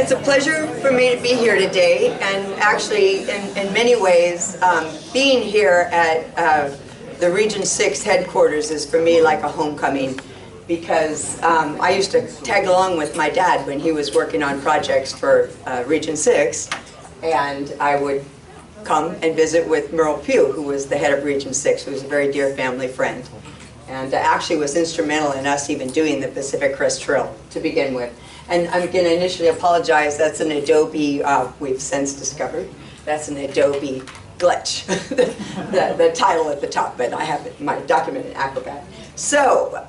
It's a pleasure for me to be here today, and actually, in many ways, being here at the Region 6 headquarters is for me like a homecoming, because I used to tag along with my dad when he was working on projects for Region 6, and I would come and visit with Merle Pugh, who was the head of Region 6, who was a very dear family friend, and actually was instrumental in us even doing the Pacific Crest Trail to begin with. And I'm going to initially apologize, that's an Adobe, we've since discovered, that's an Adobe glitch, the title at the top, but I have my document in Acrobat. So,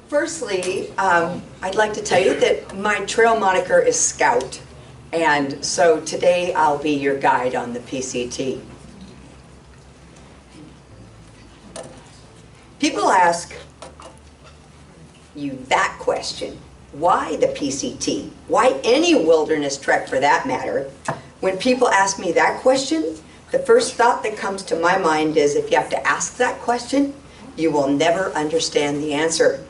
firstly, I'd like to tell you that my trail moniker is Scout, and so today I'll be your guide on the PCT. People ask you that question. Why the PCT? Why any wilderness trek for that matter? When people ask me that question, the first thought that comes to my mind is if you have to ask that question, you will never understand the answer.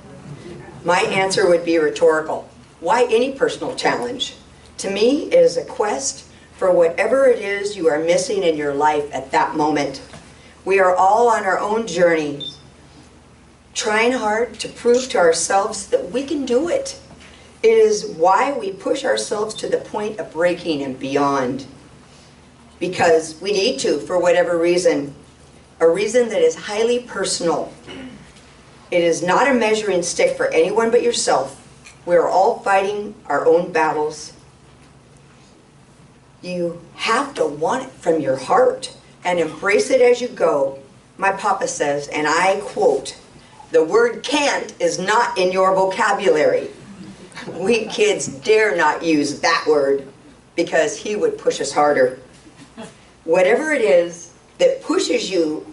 My answer would be rhetorical. Why any personal challenge? To me, it is a quest for whatever it is you are missing in your life at that moment. We are all on our own journeys, trying hard to prove to ourselves that we can do it. It is why we push ourselves to the point of breaking and beyond. Because we need to, for whatever reason. A reason that is highly personal. It is not a measuring stick for anyone but yourself. We are all fighting our own battles. You have to want it from your heart and embrace it as you go. My papa says, and I quote, "The word can't is not in your vocabulary." We kids dare not use that word because he would push us harder. Whatever it is that pushes you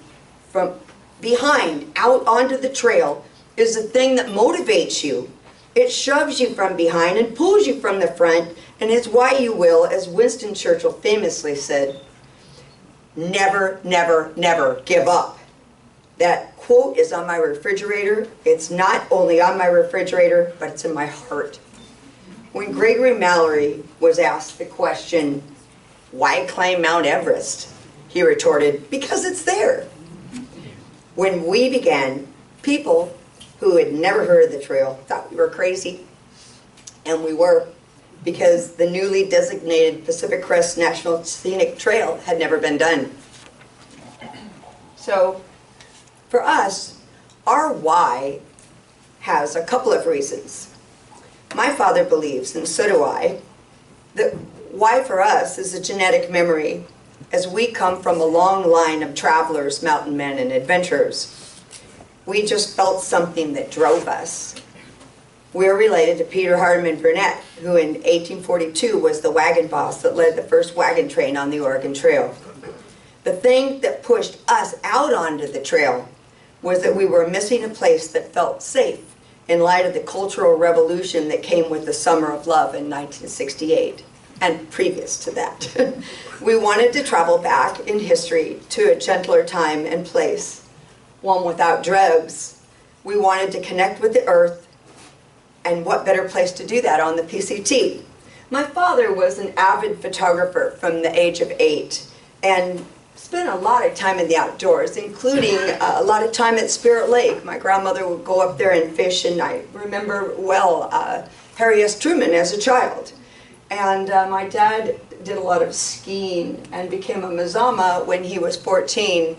from behind out onto the trail is the thing that motivates you. It shoves you from behind and pulls you from the front, and it's why you will, as Winston Churchill famously said, never, never, never give up. That quote is on my refrigerator. It's not only on my refrigerator, but it's in my heart. When Gregory Mallory was asked the question, "Why climb Mount Everest?" he retorted, "Because it's there." When we began, people who had never heard of the trail thought we were crazy. And we were, because the newly designated Pacific Crest National Scenic Trail had never been done. So, for us, our why has a couple of reasons. My father believes, and so do I, that why for us is a genetic memory, as we come from a long line of travelers, mountain men, and adventurers. We just felt something that drove us. We're related to Peter Hardeman Bernadette, who in 1842 was the wagon boss that led the first wagon train on the Oregon Trail. The thing that pushed us out onto the trail was that we were missing a place that felt safe in light of the cultural revolution that came with the Summer of Love in 1968, and previous to that. We wanted to travel back in history to a gentler time and place, one without drugs. We wanted to connect with the earth, and what better place to do that on the PCT? My father was an avid photographer from the age of 8, and spent a lot of time in the outdoors, including a lot of time at Spirit Lake. My grandmother would go up there and fish, and I remember well Harry S. Truman as a child. And my dad did a lot of skiing and became a Mazama when he was 14,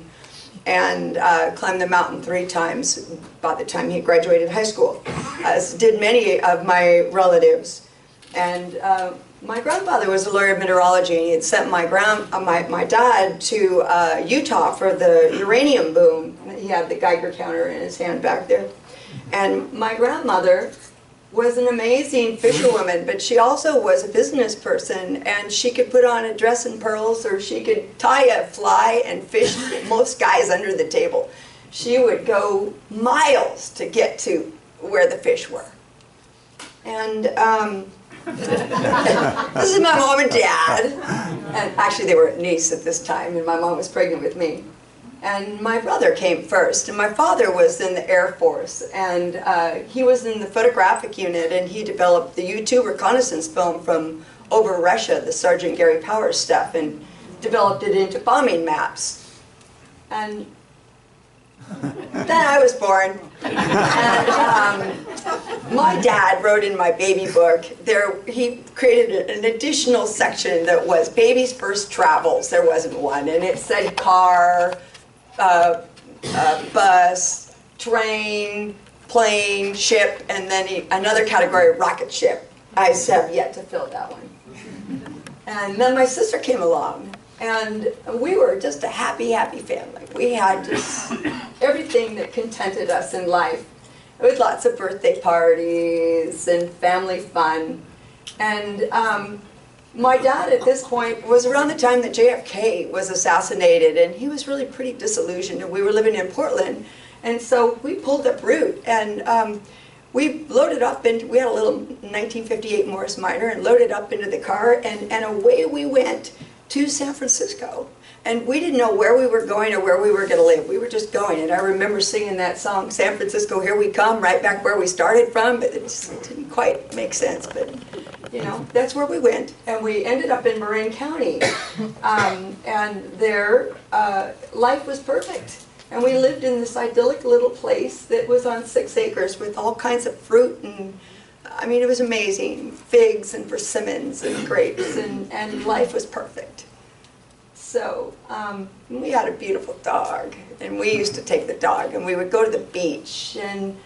and climbed the mountain 3 times by the time he graduated high school, as did many of my relatives. And my grandfather was a lawyer of mineralogy, and he had sent my dad to Utah for the uranium boom. He had the Geiger counter in his hand back there. And my grandmother was an amazing fisherwoman, but she also was a business person, and she could put on a dress and pearls, or she could tie a fly and fish most guys under the table. She would go miles to get to where the fish were. And this is my mom and dad. And actually they were at Nice at this time, and my mom was pregnant with me. And my brother came first, and my father was in the Air Force, and he was in the photographic unit, and he developed the U-2 reconnaissance film from over Russia, the Sergeant Gary Powers stuff, and developed it into bombing maps. And then I was born, and my dad wrote in my baby book, he created an additional section that was baby's first travels. There wasn't one, and it said car, bus, train, plane, ship, and then another category, rocket ship. I have yet to fill that one. And then my sister came along, and we were just a happy, happy family. We had just everything that contented us in life, with lots of birthday parties and family fun. And my dad at this point was around the time that JFK was assassinated, and he was really pretty disillusioned, and we were living in Portland. And so we pulled up route, and we loaded up into, we had a little 1958 Morris Minor, and loaded up into the car, and away we went to San Francisco. And we didn't know where we were going or where we were going to live. We were just going, and I remember singing that song, San Francisco, Here We Come, right back where we started from, but it just didn't quite make sense. But, you know, that's where we went, and we ended up in Marin County. And there, life was perfect. And we lived in this idyllic little place that was on 6 acres with all kinds of fruit, and I mean, it was amazing. Figs and persimmons and grapes, and life was perfect. So we had a beautiful dog, and we used to take the dog, and we would go to the beach, and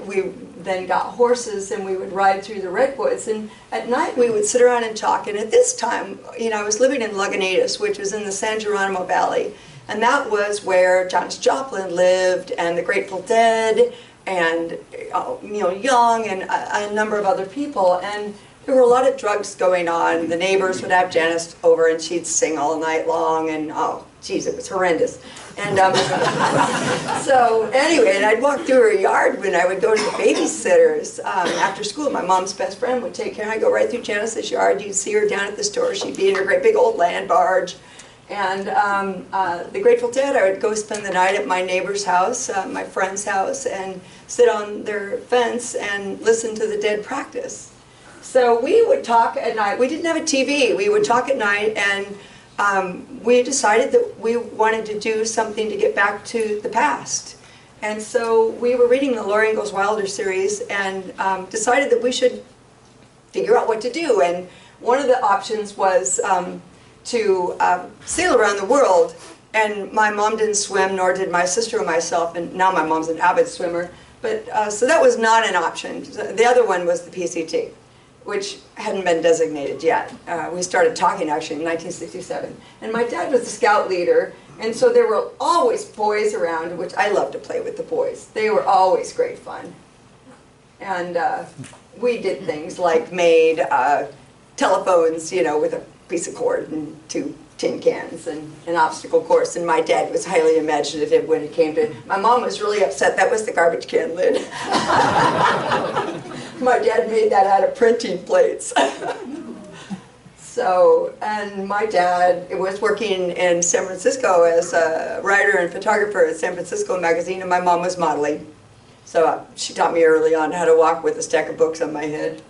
we then got horses, and we would ride through the redwoods, and at night we would sit around and talk. And at this time, you know, I was living in Lagunitas, which was in the San Geronimo Valley, and that was where Janis Joplin lived, and the Grateful Dead, and Neil Young, and a number of other people. And there were a lot of drugs going on. The neighbors would have Janis over, and she'd sing all night long, and oh, geez, it was horrendous. And so anyway, and I'd walk through her yard when I would go to the babysitters after school. My mom's best friend would take care. I'd go right through Janis's yard. You'd see her down at the store. She'd be in her great big old land barge. And the Grateful Dead, I would go spend the night at my neighbor's house, my friend's house, and sit on their fence and listen to the Dead practice. So we would talk at night. We didn't have a TV. We would talk at night, and we decided that we wanted to do something to get back to the past. And so we were reading the Laura Ingalls Wilder series, and decided that we should figure out what to do. And one of the options was to sail around the world, and my mom didn't swim, nor did my sister or myself, and now my mom's an avid swimmer, but so that was not an option. The other one was the PCT, which hadn't been designated yet. We started talking actually in 1967, and my dad was the scout leader, and so there were always boys around, which I loved to play with the boys. They were always great fun. And we did things like made telephones, you know, with a piece of cord and 2 tin cans, and an obstacle course. And my dad was highly imaginative when it came to, my mom was really upset that was the garbage can lid. My dad made that out of printing plates. So, and my dad was working in San Francisco as a writer and photographer at San Francisco Magazine, and my mom was modeling. So she taught me early on how to walk with a stack of books on my head.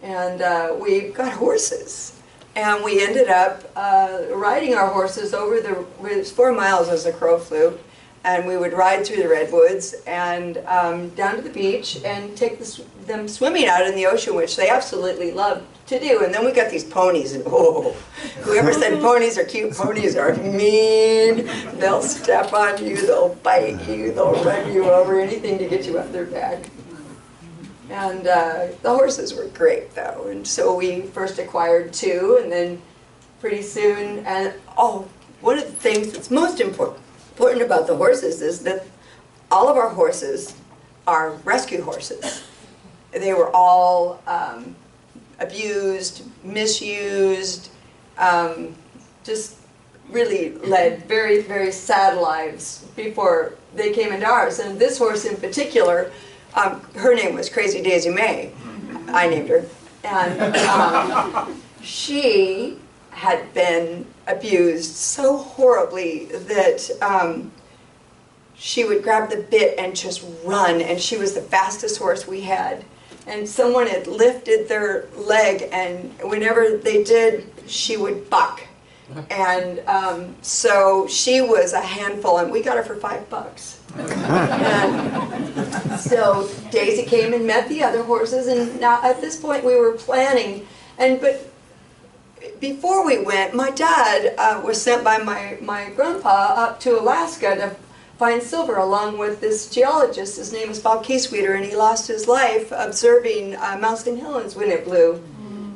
And we got horses. And we ended up riding our horses over it was 4 miles as the crow flew, and we would ride through the redwoods and down to the beach and take them swimming out in the ocean, which they absolutely loved to do. And then we got these ponies, and oh, whoever said ponies are cute, ponies are mean. They'll step on you, they'll bite you, they'll run you over, anything to get you off their back. And the horses were great, though, and so we first acquired 2, and then pretty soon, and oh, one of the things that's most important about the horses is that all of our horses are rescue horses. They were all abused, misused, just really led very, very sad lives before they came into ours. And this horse in particular, her name was Crazy Daisy May. I named her. And she had been abused so horribly that she would grab the bit and just run, and she was the fastest horse we had. And someone had lifted their leg, and whenever they did, she would buck. And so she was a handful, and we got her for $5. And so Daisy came and met the other horses, and now at this point we were planning. But before we went, my dad was sent by my grandpa up to Alaska to find silver, along with this geologist. His name is Bob Keesweeter, and he lost his life observing Mount St. Helens when it blew.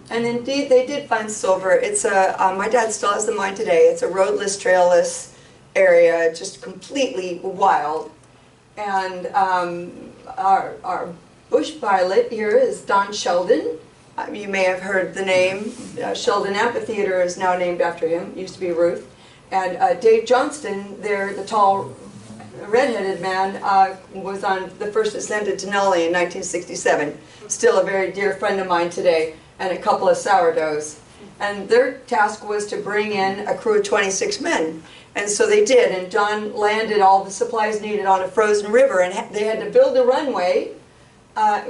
And indeed, they did find silver. It's my dad still has the mine today. It's a roadless, trailless area, just completely wild. And our bush pilot here is Don Sheldon. You may have heard the name. Sheldon Amphitheater is now named after him. It used to be Ruth. And Dave Johnston, there, the tall redheaded man, was on the first ascent to Denali in 1967. Still a very dear friend of mine today, and a couple of sourdoughs. And their task was to bring in a crew of 26 men. And so they did, and Don landed all the supplies needed on a frozen river, and they had to build a runway,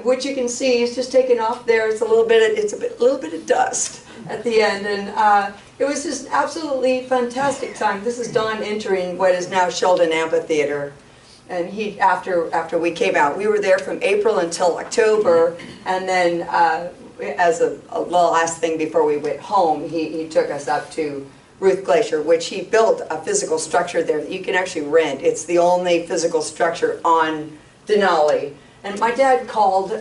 which you can see is just taken off there. It's a little bit of dust at the end, and it was just an absolutely fantastic time. This is Don entering what is now Sheldon Amphitheater, and he after we came out, we were there from April until October, and then as a last thing before we went home, he took us up to Ruth Glacier, which he built a physical structure there that you can actually rent. It's the only physical structure on Denali. And my dad called,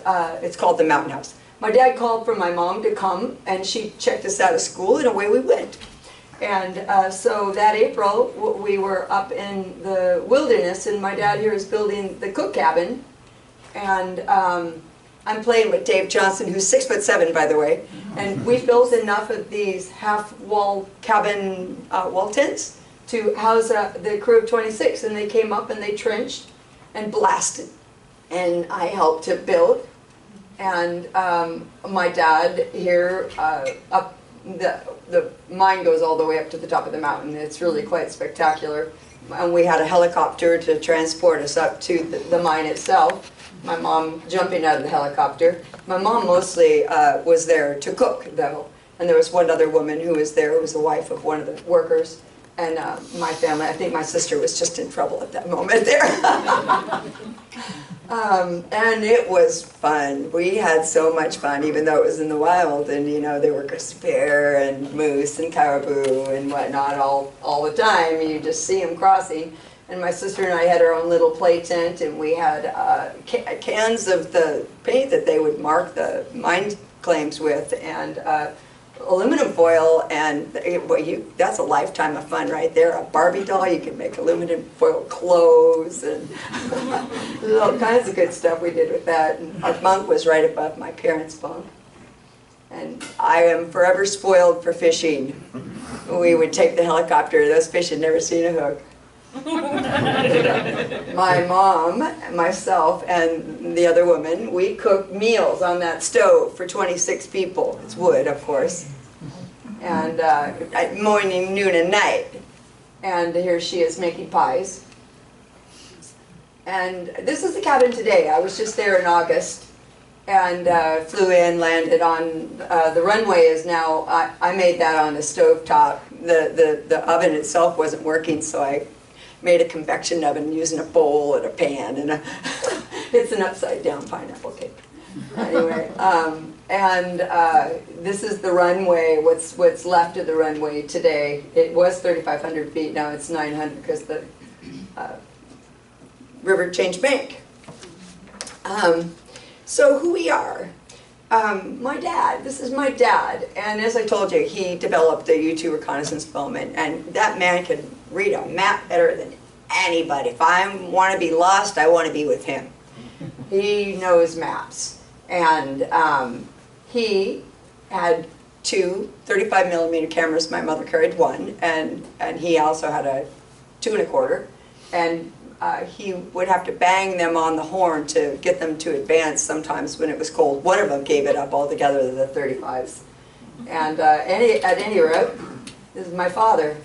it's called the Mountain House. My dad called for my mom to come, and she checked us out of school, and away we went. And so that April, we were up in the wilderness, and my dad here is building the cook cabin. And I'm playing with Dave Johnson, who's 6'7", by the way. And we built enough of these half-wall cabin wall tents to house the crew of 26. And they came up and they trenched and blasted. And I helped to build. And my dad here, up the mine goes all the way up to the top of the mountain. It's really quite spectacular. And we had a helicopter to transport us up to the mine itself. My mom jumping out of the helicopter. My mom mostly was there to cook, though. And there was one other woman who was there, who was the wife of one of the workers. And my family, I think my sister was just in trouble at that moment there. And it was fun. We had so much fun, even though it was in the wild. And, you know, there were bear and moose and caribou and whatnot all the time. You just see them crossing. And my sister and I had our own little play tent, and we had cans of the paint that they would mark the mine claims with, and aluminum foil, and that's a lifetime of fun right there. A Barbie doll, you can make aluminum foil clothes, and there's all kinds of good stuff we did with that. And our bunk was right above my parents' bunk. And I am forever spoiled for fishing. We would take the helicopter. Those fish had never seen a hook. My mom, myself, and the other woman, we cooked meals on that stove for 26 people. It's wood, of course. And morning, noon, and night. And here she is making pies. And this is the cabin today. I was just there in August and flew in, landed on the runway is now, I made that on a stovetop. The oven itself wasn't working, so I made a convection oven using a bowl and a pan, and it's an upside down pineapple cake. Anyway, this is the runway, what's left of the runway today. It was 3,500 feet, now it's 900 because the river changed bank. So who we are. My dad, this is my dad, and as I told you, he developed the U2 reconnaissance film, and that man could read a map better than anybody. If I want to be lost, I want to be with him. He knows maps, and he had two 35mm cameras. My mother carried one, and he also had a 2 1/4, and he would have to bang them on the horn to get them to advance sometimes when it was cold. One of them gave it up altogether, the 35s. And at any rate, This is my father.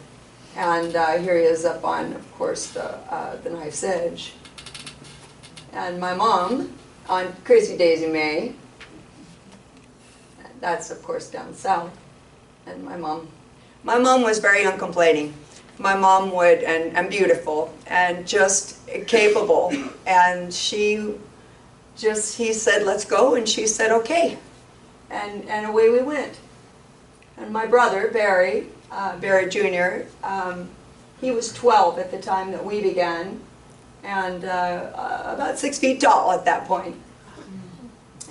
And here he is up on, of course, the knife's edge. And my mom on Crazy Daisy May. That's, of course, down south. And my mom was very uncomplaining. My mom would, and beautiful, and just capable. And he said, let's go, and she said, okay. And away we went. And my brother, Barry Jr., he was 12 at the time that we began, and about 6 feet tall at that point.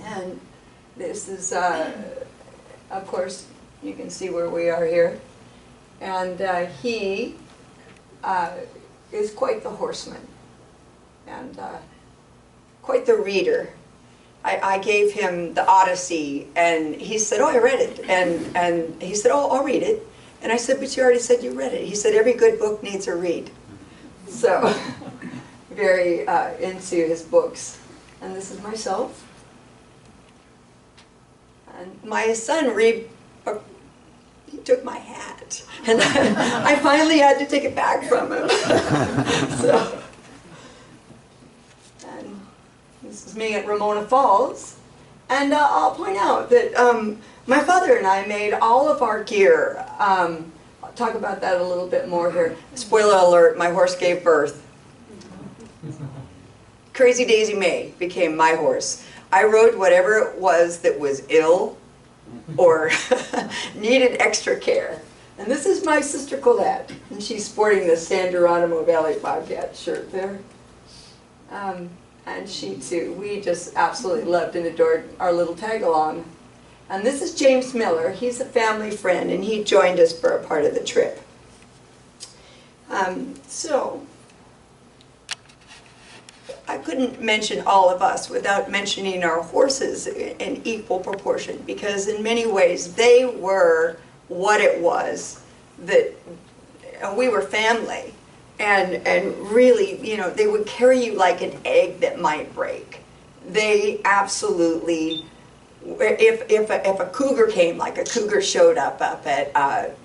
And this is, of course, you can see where we are here. And he is quite the horseman, and quite the reader. I gave him the Odyssey, and he said, oh, I read it. And he said, oh, I'll read it. And I said, but you already said you read it. He said, every good book needs a read. So, very into his books. And this is myself. And my son, he took my hat. And I finally had to take it back from him. So, and this is me at Ramona Falls. And I'll point out that my father and I made all of our gear. I'll talk about that a little bit more here. Spoiler alert, my horse gave birth. Crazy Daisy May became my horse. I rode whatever it was that was ill or needed extra care. And this is my sister Colette, and she's sporting the San Geronimo Valley Bobcat shirt there. And she too, we just absolutely loved and adored our little tag-along. And this is James Miller. He's a family friend, and he joined us for a part of the trip. So, I couldn't mention all of us without mentioning our horses in equal proportion, because in many ways they were what it was that we were family. And really, you know, they would carry you like an egg that might break. They absolutely, if a cougar came, like a cougar showed up at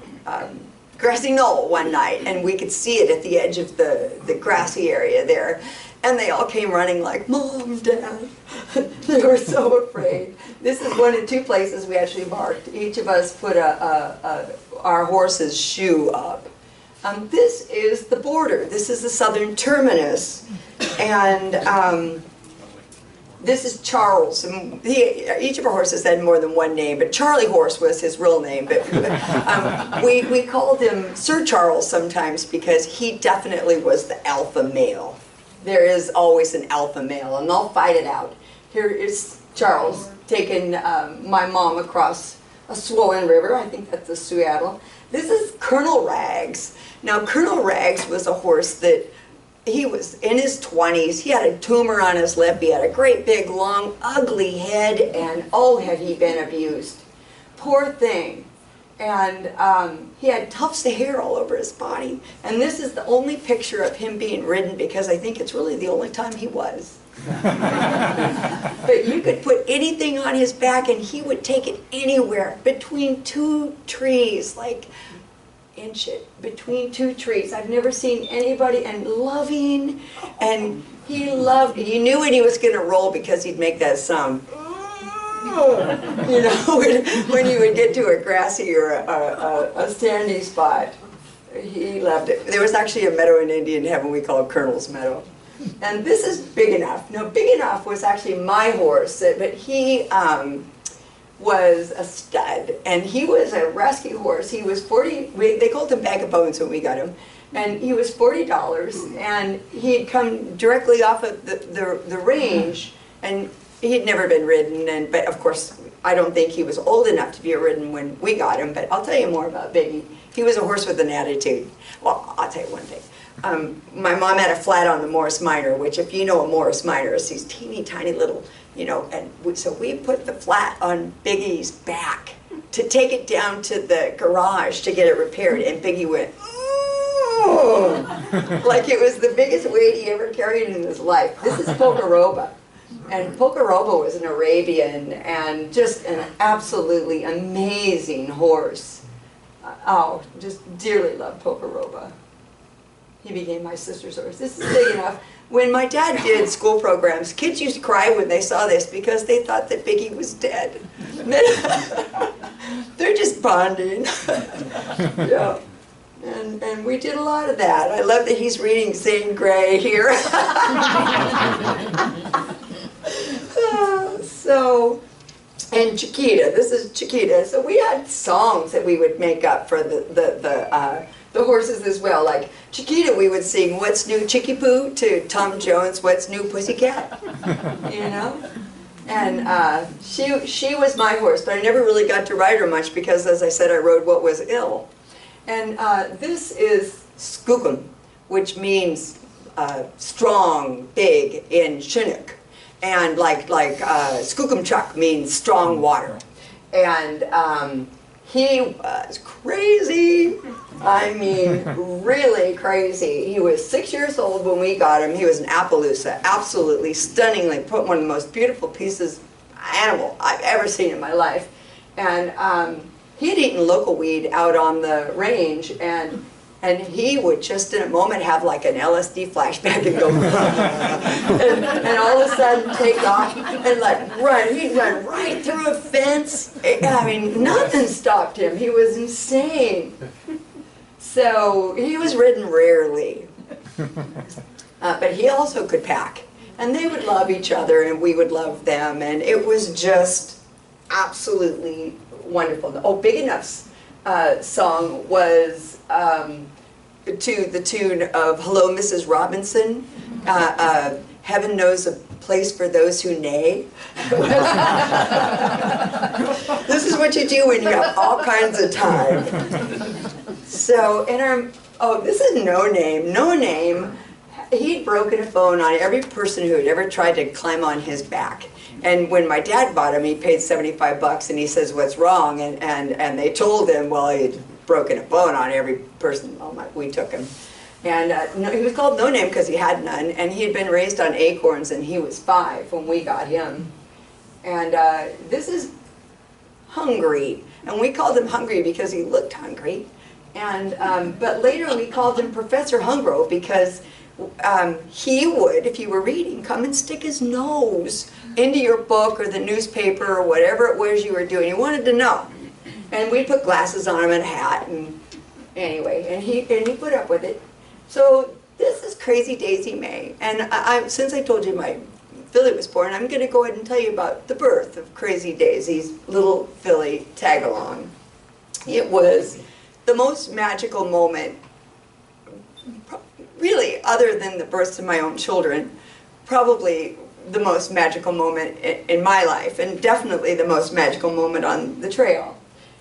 Grassy Knoll one night, and we could see it at the edge of the grassy area there, and they all came running like, Mom, Dad. They were so afraid. This is one of two places we actually marked. Each of us put our horse's shoe up. This is the border. This is the southern terminus, and this is Charles. And each of our horses had more than one name, but Charlie Horse was his real name. But we called him Sir Charles sometimes because he definitely was the alpha male. There is always an alpha male, and they'll fight it out. Here is Charles taking my mom across a swollen river. I think that's the Seattle. This is Colonel Rags. Now, Colonel Rags was a horse that he was in his 20s. He had a tumor on his lip. He had a great big, long, ugly head, and oh, had he been abused. Poor thing. And he had tufts of hair all over his body. And this is the only picture of him being ridden, because I think it's really the only time he was. But you could put anything on his back and he would take it anywhere, between two trees, like inch it, between two trees. I've never seen anybody, and loving, and he loved, you knew when he was going to roll because he'd make that sound. You know, when you would get to a grassy or a sandy spot. He loved it. There was actually a meadow in Indian Heaven we called Colonel's Meadow. And this is Big Enough. Now, Big Enough was actually my horse, but he was a stud, and he was a rescue horse. He was they called him Bag of Bones when we got him, and he was $40, and he'd come directly off of the range, and he'd never been ridden, but of course, I don't think he was old enough to be ridden when we got him, but I'll tell you more about Biggie. He was a horse with an attitude. Well, I'll tell you one thing. My mom had a flat on the Morris Minor, which, if you know a Morris Minor, is these teeny tiny little, you know, and so we put the flat on Biggie's back to take it down to the garage to get it repaired, and Biggie went, oh, like it was the biggest weight he ever carried in his life. This is Pocaroba. And Pocaroba was an Arabian and just an absolutely amazing horse. just dearly loved Poparoba. He became my sister's horse. This is big enough. When my dad did school programs, kids used to cry when they saw this because they thought that Biggie was dead. They're just bonding. Yeah. And we did a lot of that. I love that he's reading Zane Grey here. And Chiquita, this is Chiquita. So we had songs that we would make up for the horses as well. Like Chiquita, we would sing "What's New Chicky Poo" to Tom Jones' "What's New Pussycat," you know. And she was my horse, but I never really got to ride her much because, as I said, I rode what was ill. And this is Skookum, which means strong, big in Scenic. And like Skookumchuck means strong water. And he was crazy. I mean, really crazy. He was 6 years old when we got him. He was an Appaloosa, absolutely stunningly, one of the most beautiful pieces animal I've ever seen in my life. And he had eaten local weed out on the range, and he would just in a moment have like an LSD flashback and go and all of a sudden take off and like run. He'd run right through a fence. I mean, nothing stopped him. He was insane. So he was ridden rarely. But he also could pack. And they would love each other and we would love them. And it was just absolutely wonderful. Oh, Big Enough's song was to the tune of "Hello, Mrs. Robinson." Heaven knows a place for those who neigh. This is what you do when you have all kinds of time. So in our, this is No Name. No Name, he'd broken a phone on every person who had ever tried to climb on his back. And when my dad bought him, he paid $75 and he says, "What's wrong?" And they told him, well, he'd broken a bone on every person. We took him. And he was called No Name because he had none. And he had been raised on acorns and he was 5 when we got him. And this is Hungry. And we called him Hungry because he looked hungry. And but later we called him Professor Hungro because he would, if you were reading, come and stick his nose into your book or the newspaper or whatever it was you were doing. He wanted to know. And we put glasses on him and a hat, and anyway, and he put up with it. So this is Crazy Daisy May. And since I told you my filly was born, I'm going to go ahead and tell you about the birth of Crazy Daisy's little filly tag-along. It was the most magical moment, really, other than the births of my own children, probably the most magical moment in my life, and definitely the most magical moment on the trail.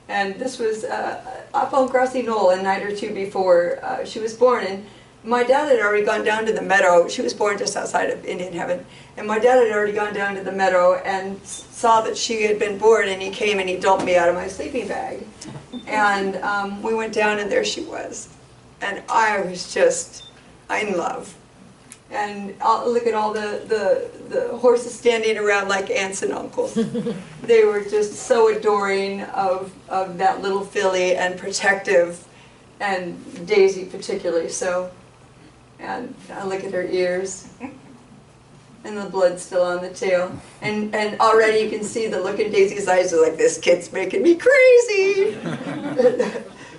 And this was up on Grassy Knoll a night or two before she was born. And my dad had already gone down to the meadow. She was born just outside of Indian Heaven. And my dad had already gone down to the meadow and saw that she had been born, and he came and he dumped me out of my sleeping bag. And we went down and there she was. And I was just, in love. And look at all the horses standing around like aunts and uncles. They were just so adoring of that little filly and protective, and Daisy particularly so. And I look at her ears, and the blood's still on the tail. And already you can see the look in Daisy's eyes are like, this kid's making me crazy.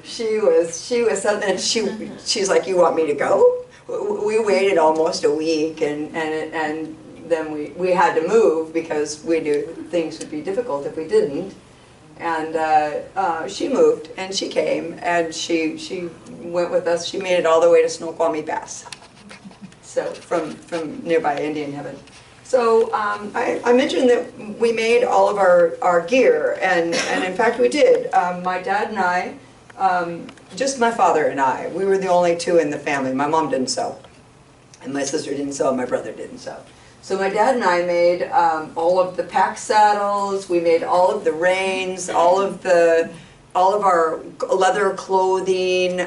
She was something, and she's like, you want me to go? We waited almost a week, and then we had to move because we knew things would be difficult if we didn't. And she moved, and she came, and she went with us. She made it all the way to Snoqualmie Pass, so from nearby Indian Heaven. So I mentioned that we made all of our gear, and in fact we did. My dad and I, just my father and I, we were the only two in the family. My mom didn't sew, and my sister didn't sew, and my brother didn't sew. So my dad and I made all of the pack saddles. We made all of the reins, all of our leather clothing.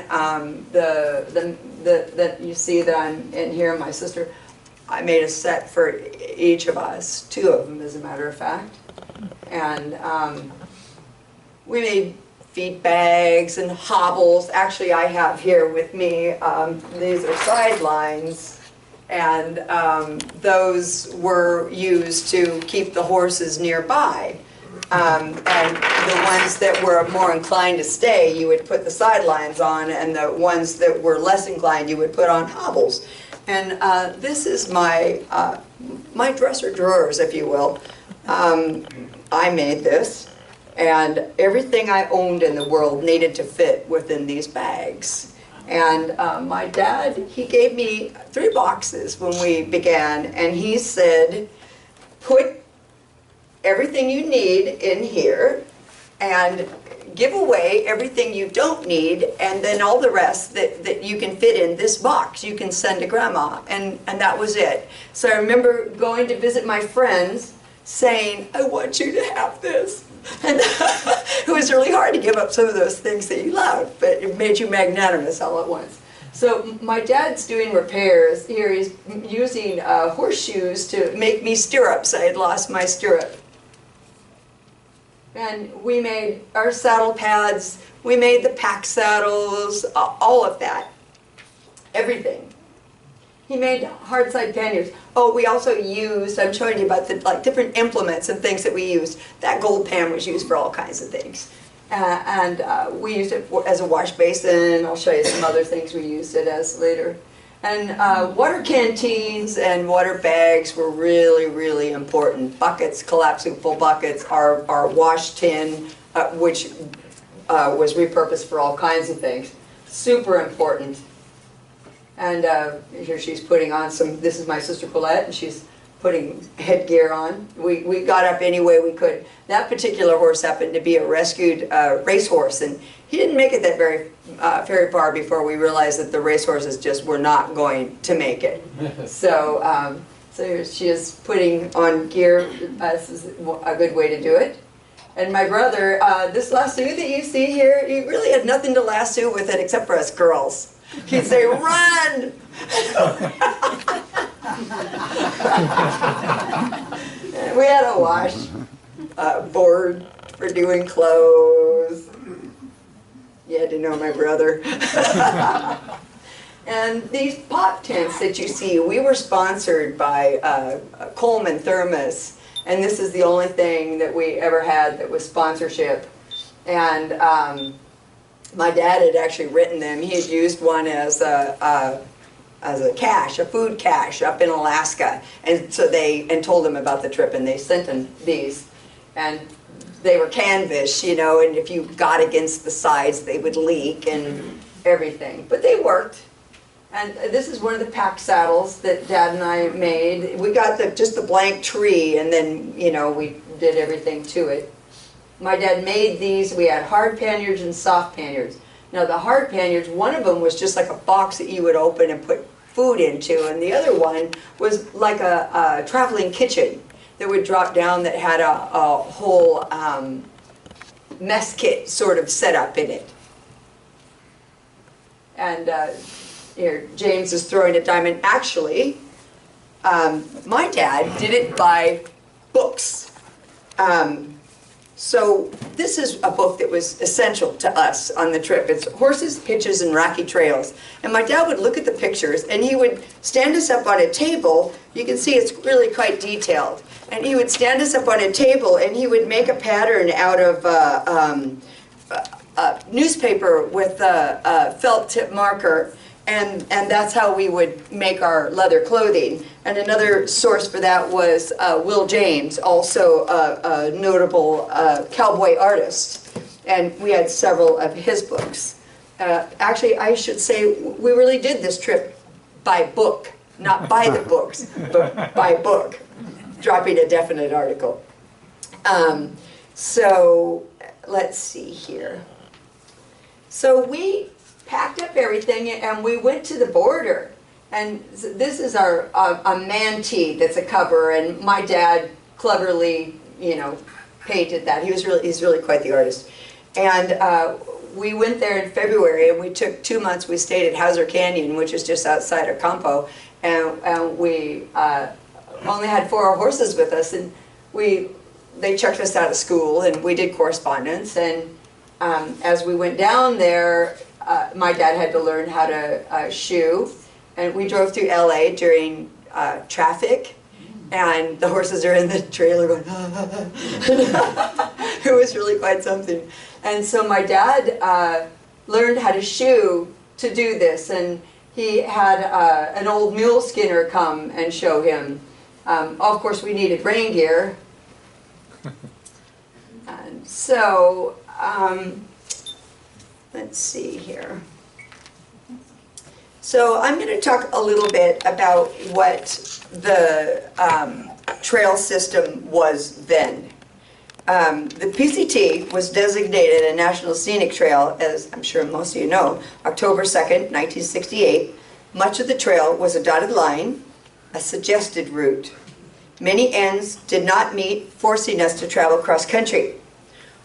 That you see that I'm in here, my sister. I made a set for each of us, 2 of them, as a matter of fact, and we made feed bags and hobbles. Actually, I have here with me, these are sidelines, and those were used to keep the horses nearby. And the ones that were more inclined to stay, you would put the sidelines on, and the ones that were less inclined, you would put on hobbles. And this is my my dresser drawers, if you will. I made this, and everything I owned in the world needed to fit within these bags. And my dad, he gave me 3 boxes when we began, and he said, put everything you need in here and give away everything you don't need, and then all the rest that you can fit in this box you can send to grandma. And that was it. So I remember going to visit my friends saying, I want you to have this. And it was really hard to give up some of those things that you loved, but it made you magnanimous all at once. So my dad's doing repairs here. He's using horseshoes to make me stirrups. I had lost my stirrup. And we made our saddle pads, we made the pack saddles, all of that, everything. He made hard side panniers. Oh, we also used, I'm showing you about the different implements and things that we used. That gold pan was used for all kinds of things. We used it as a wash basin. I'll show you some other things we used it as later. And water canteens and water bags were really, really important. Buckets, collapsible buckets, our wash tin, which was repurposed for all kinds of things. Super important. And here she's putting on some, this is my sister Colette, and she's putting headgear on. We got up any way we could. That particular horse happened to be a rescued racehorse, and he didn't make it that very far before we realized that the racehorses just were not going to make it. So, so here she is putting on gear. This is a good way to do it. And my brother, this lasso that you see here, he really had nothing to lasso with it except for us girls. He'd say, run! We had a wash board for doing clothes. You had to know my brother. And these pop tents that you see, we were sponsored by Coleman Thermos, and this is the only thing that we ever had that was sponsorship. And my dad had actually written them. He had used one as a cache, a food cache up in Alaska, and so and told him about the trip, and they sent him these, and they were canvas, you know, and if you got against the sides, they would leak and everything, but they worked. And this is one of the pack saddles that Dad and I made. We got just the blank tree, and then, you know, we did everything to it. My dad made these. We had hard panniers and soft panniers. Now the hard panniers, one of them was just like a box that you would open and put food into, and the other one was like a traveling kitchen that would drop down that had a whole mess kit sort of set up in it. And here, James is throwing a diamond. Actually, my dad did it by books. So this is a book that was essential to us on the trip. It's Horses, Hitches, and Rocky Trails. And my dad would look at the pictures, and he would stand us up on a table. You can see it's really quite detailed. And he would stand us up on a table, and he would make a pattern out of newspaper with a felt tip marker. And that's how we would make our leather clothing. And another source for that was Will James, also a notable cowboy artist. And we had several of his books. Actually, I should say we really did this trip by book, not by the books, but by book, dropping a definite article. So let's see here. So we packed up everything and we went to the border, and this is our a mantee that's a cover, and my dad cleverly, you know, painted that. He's really quite the artist. And we went there in February, and we took 2 months. We stayed at Hauser Canyon, which is just outside of Campo, and we only had 4 horses with us, and they checked us out of school, and we did correspondence, and as we went down there, my dad had to learn how to shoe, and we drove through LA during traffic, and the horses are in the trailer going, it was really quite something. And so my dad learned how to shoe to do this, and he had an old mule skinner come and show him. Of course, we needed rain gear. And so, let's see here. So I'm going to talk a little bit about what the trail system was then. The PCT was designated a National Scenic Trail, as I'm sure most of you know, October 2nd, 1968. Much of the trail was a dotted line, a suggested route. Many ends did not meet, forcing us to travel cross-country.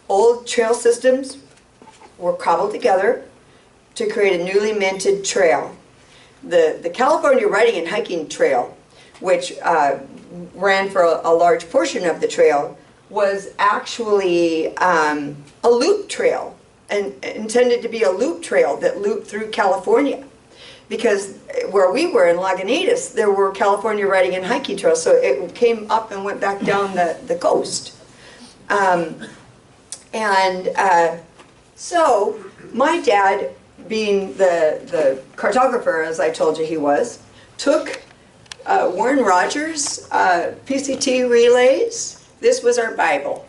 Old trail systems were cobbled together to create a newly minted trail. The California Riding and Hiking Trail, which ran for a large portion of the trail, was actually a loop trail, and intended to be a loop trail that looped through California. Because where we were in Lagunitas, there were California Riding and Hiking Trails, so it came up and went back down the coast. So my dad, being the cartographer, as I told you he was, took Warren Rogers' PCT relays. This was our Bible.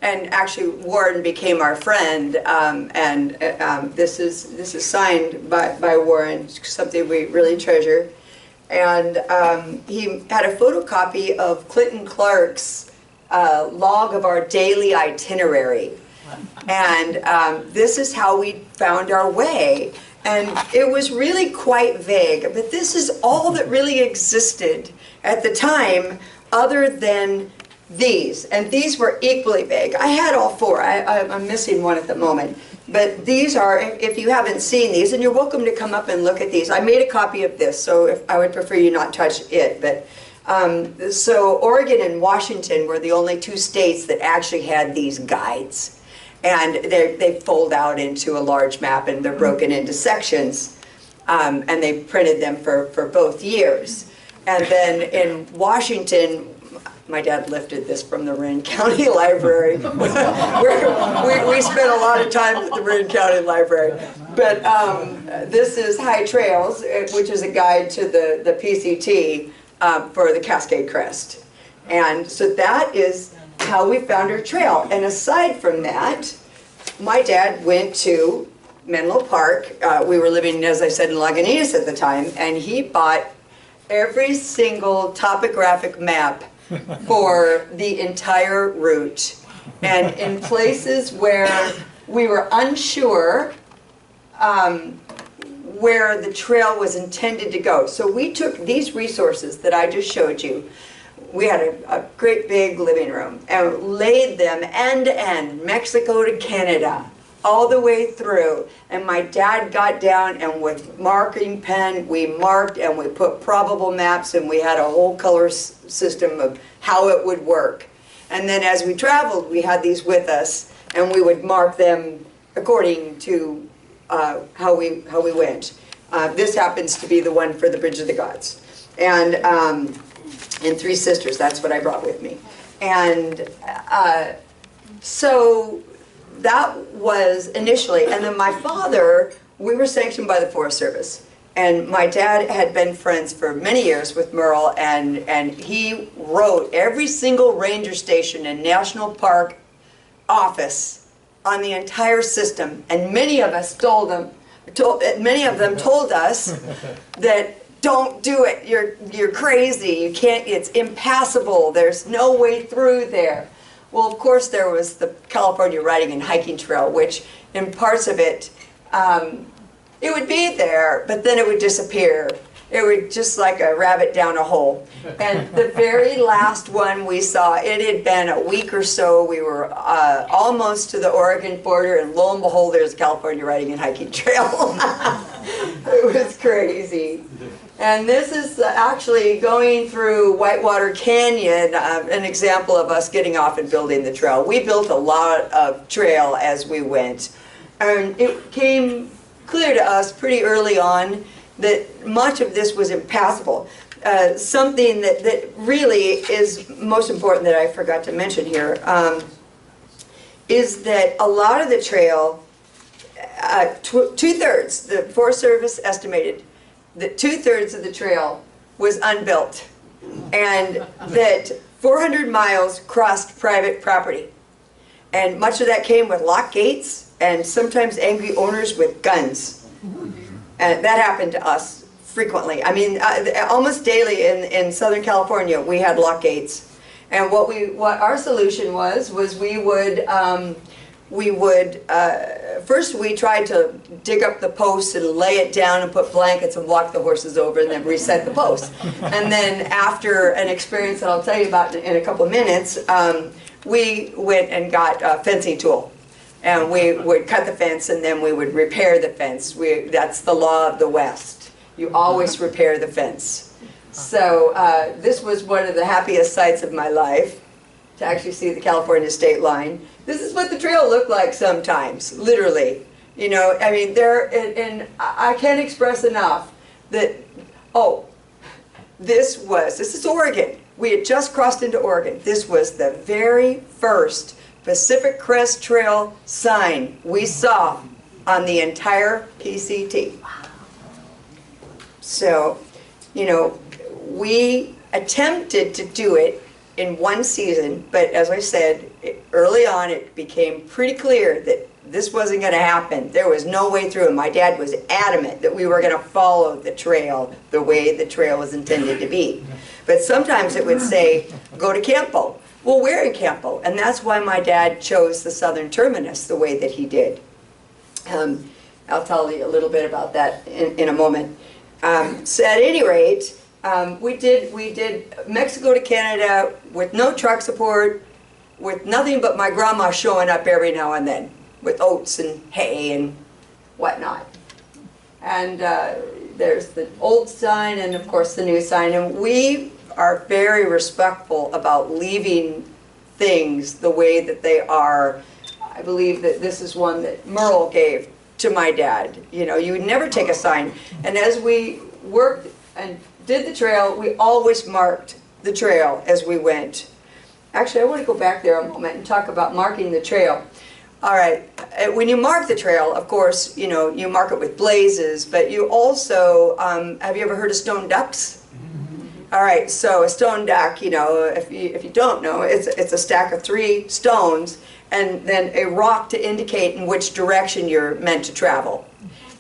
And actually, Warren became our friend, this is signed by Warren, something we really treasure. And he had a photocopy of Clinton Clark's log of our daily itinerary. And this is how we found our way. And it was really quite vague, but this is all that really existed at the time, other than these, and these were equally vague. I had all four. I'm missing one at the moment. But these are, if you haven't seen these, and you're welcome to come up and look at these. I made a copy of this, so if, I would prefer you not touch it. But so Oregon and Washington were the only two states that actually had these guides. And they fold out into a large map, and they're broken into sections. And they printed them for both years. And then in Washington, my dad lifted this from the Marin County Library. We spent a lot of time at the Marin County Library. But this is High Trails, which is a guide to the PCT for the Cascade Crest. And so that is how we found our trail. And aside from that, my dad went to Menlo Park. We were living, as I said, in Lagunitas at the time, and he bought every single topographic map for the entire route. And in places where we were unsure where the trail was intended to go. So we took these resources that I just showed you. We had a great big living room and laid them end to end, Mexico to Canada, all the way through. And my dad got down, and with marking pen, we marked and we put probable maps, and we had a whole color system of how it would work. And then as we traveled, we had these with us, and we would mark them according to how we went. This happens to be the one for the Bridge of the Gods. And Three Sisters, that's what I brought with me. And so that was initially, and then my father, we were sanctioned by the Forest Service. And my dad had been friends for many years with Merle, and he wrote every single ranger station and national park office on the entire system. And many of us told them told us that don't do it, you're crazy, you can't, it's impassable, there's no way through there. Well, of course, there was the California Riding and Hiking Trail, which in parts of it, it would be there, but then it would disappear. It would just like a rabbit down a hole. And the very last one we saw, it had been a week or so. We were almost to the Oregon border, and lo and behold, there's a California Riding and Hiking Trail. It was crazy. And this is actually going through Whitewater Canyon, an example of us getting off and building the trail. We built a lot of trail as we went. And it came clear to us pretty early on that much of this was impassable. Something that really is most important that I forgot to mention here is that a lot of the trail, two-thirds, the Forest Service estimated that two-thirds of the trail was unbuilt, and that 400 miles crossed private property. And much of that came with locked gates and sometimes angry owners with guns. And that happened to us frequently. I mean, almost daily in Southern California, we had lock gates. And what our solution was first we tried to dig up the posts and lay it down and put blankets and walk the horses over and then reset the posts. And then after an experience that I'll tell you about in a couple of minutes, we went and got a fencing tool. And we would cut the fence and then we would repair the fence. That's the law of the West. You always repair the fence. So this was one of the happiest sights of my life, to actually see the California state line. This is what the trail looked like sometimes, literally. You know, I mean, and I can't express enough that, this is Oregon. We had just crossed into Oregon. This was the very first Pacific Crest Trail sign we saw on the entire PCT. So, you know, we attempted to do it in one season, but as I said, early on it became pretty clear that this wasn't going to happen. There was no way through, and my dad was adamant that we were going to follow the trail the way the trail was intended to be. But sometimes it would say, go to Campo. Well, we're in Campo, and that's why my dad chose the southern terminus the way that he did. I'll tell you a little bit about that in a moment. So at any rate, we did Mexico to Canada with no truck support, with nothing but my grandma showing up every now and then with oats and hay and whatnot. And there's the old sign and of course the new sign, and we are very respectful about leaving things the way that they are. I believe that this is one that Merle gave to my dad. You know, you would never take a sign. And as we worked and did the trail, we always marked the trail as we went. Actually, I want to go back there a moment and talk about marking the trail. All right, when you mark the trail, of course, you know, you mark it with blazes, but you also, have you ever heard of stone ducks? All right, so a stone duck, you know, if you don't know, it's a stack of 3 stones and then a rock to indicate in which direction you're meant to travel.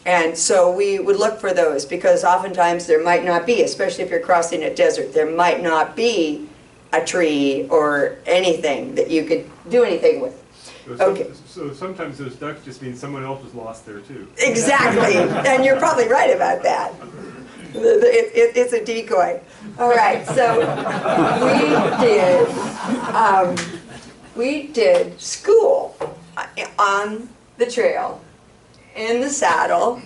And so we would look for those because oftentimes there might not be, especially if you're crossing a desert, there might not be a tree or anything that you could do anything with. So sometimes those ducks just mean someone else was lost there too. Exactly, and you're probably right about that. It's a decoy. All right, so we did school on the trail, in the saddle,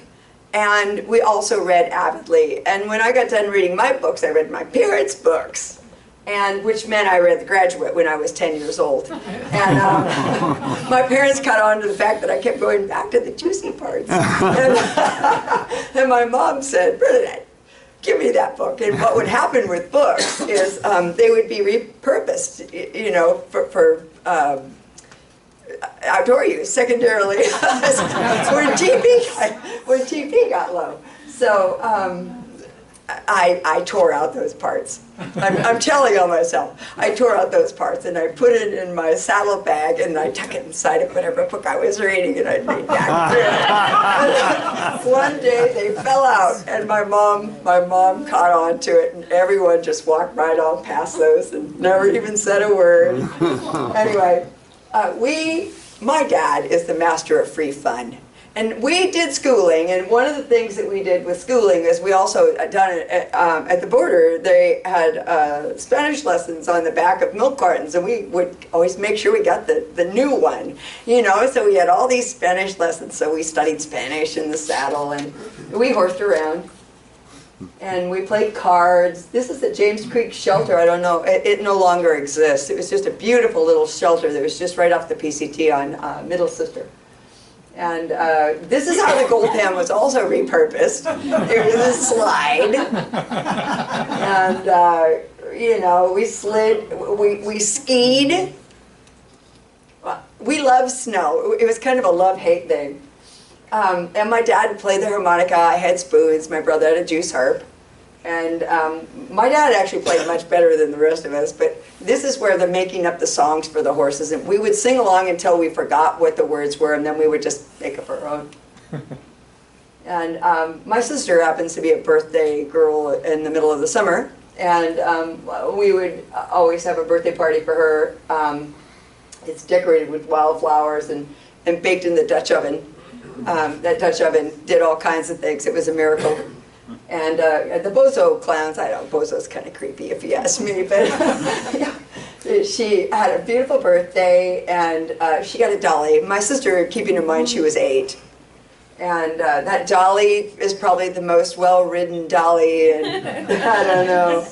and we also read avidly. And when I got done reading my books, I read my parents' books, and which meant I read The Graduate when I was 10 years old. And my parents caught on to the fact that I kept going back to the juicy parts. And my mom said, Bernadette, give me that book. And what would happen with books is they would be repurposed, you know, for outdoor use, secondarily, when TP got low. So I tore out those parts. I'm telling on myself. I tore out those parts and I put it in my saddle bag and I tuck it inside of whatever book I was reading and I'd read back through it. One day they fell out and my mom caught on to it and everyone just walked right on past those and never even said a word. Anyway, my dad is the master of free fun. And we did schooling, and one of the things that we did with schooling is we also done it at the border. They had Spanish lessons on the back of milk cartons, and we would always make sure we got the new one, you know. So we had all these Spanish lessons, so we studied Spanish in the saddle, and we horsed around. And we played cards. This is the James Creek shelter. I don't know, it no longer exists. It was just a beautiful little shelter that was just right off the PCT on Middle Sister. And this is how the Gold Pan was also repurposed. It was a slide. And, you know, we slid, we skied. We loved snow. It was kind of a love-hate thing. And my dad played the harmonica, I had spoons, my brother had a juice harp. And my dad actually played much better than the rest of us, but this is where they're making up the songs for the horses. And we would sing along until we forgot what the words were, and then we would just make up our own. And my sister happens to be a birthday girl in the middle of the summer, and we would always have a birthday party for her. It's decorated with wildflowers and baked in the Dutch oven. That Dutch oven did all kinds of things. It was a miracle. And the Bozo clowns, I don't know, Bozo's kind of creepy if you ask me, but yeah. She had a beautiful birthday, and she got a dolly. My sister, keeping in mind she was 8. And that dolly is probably the most well-ridden dolly, and I don't know.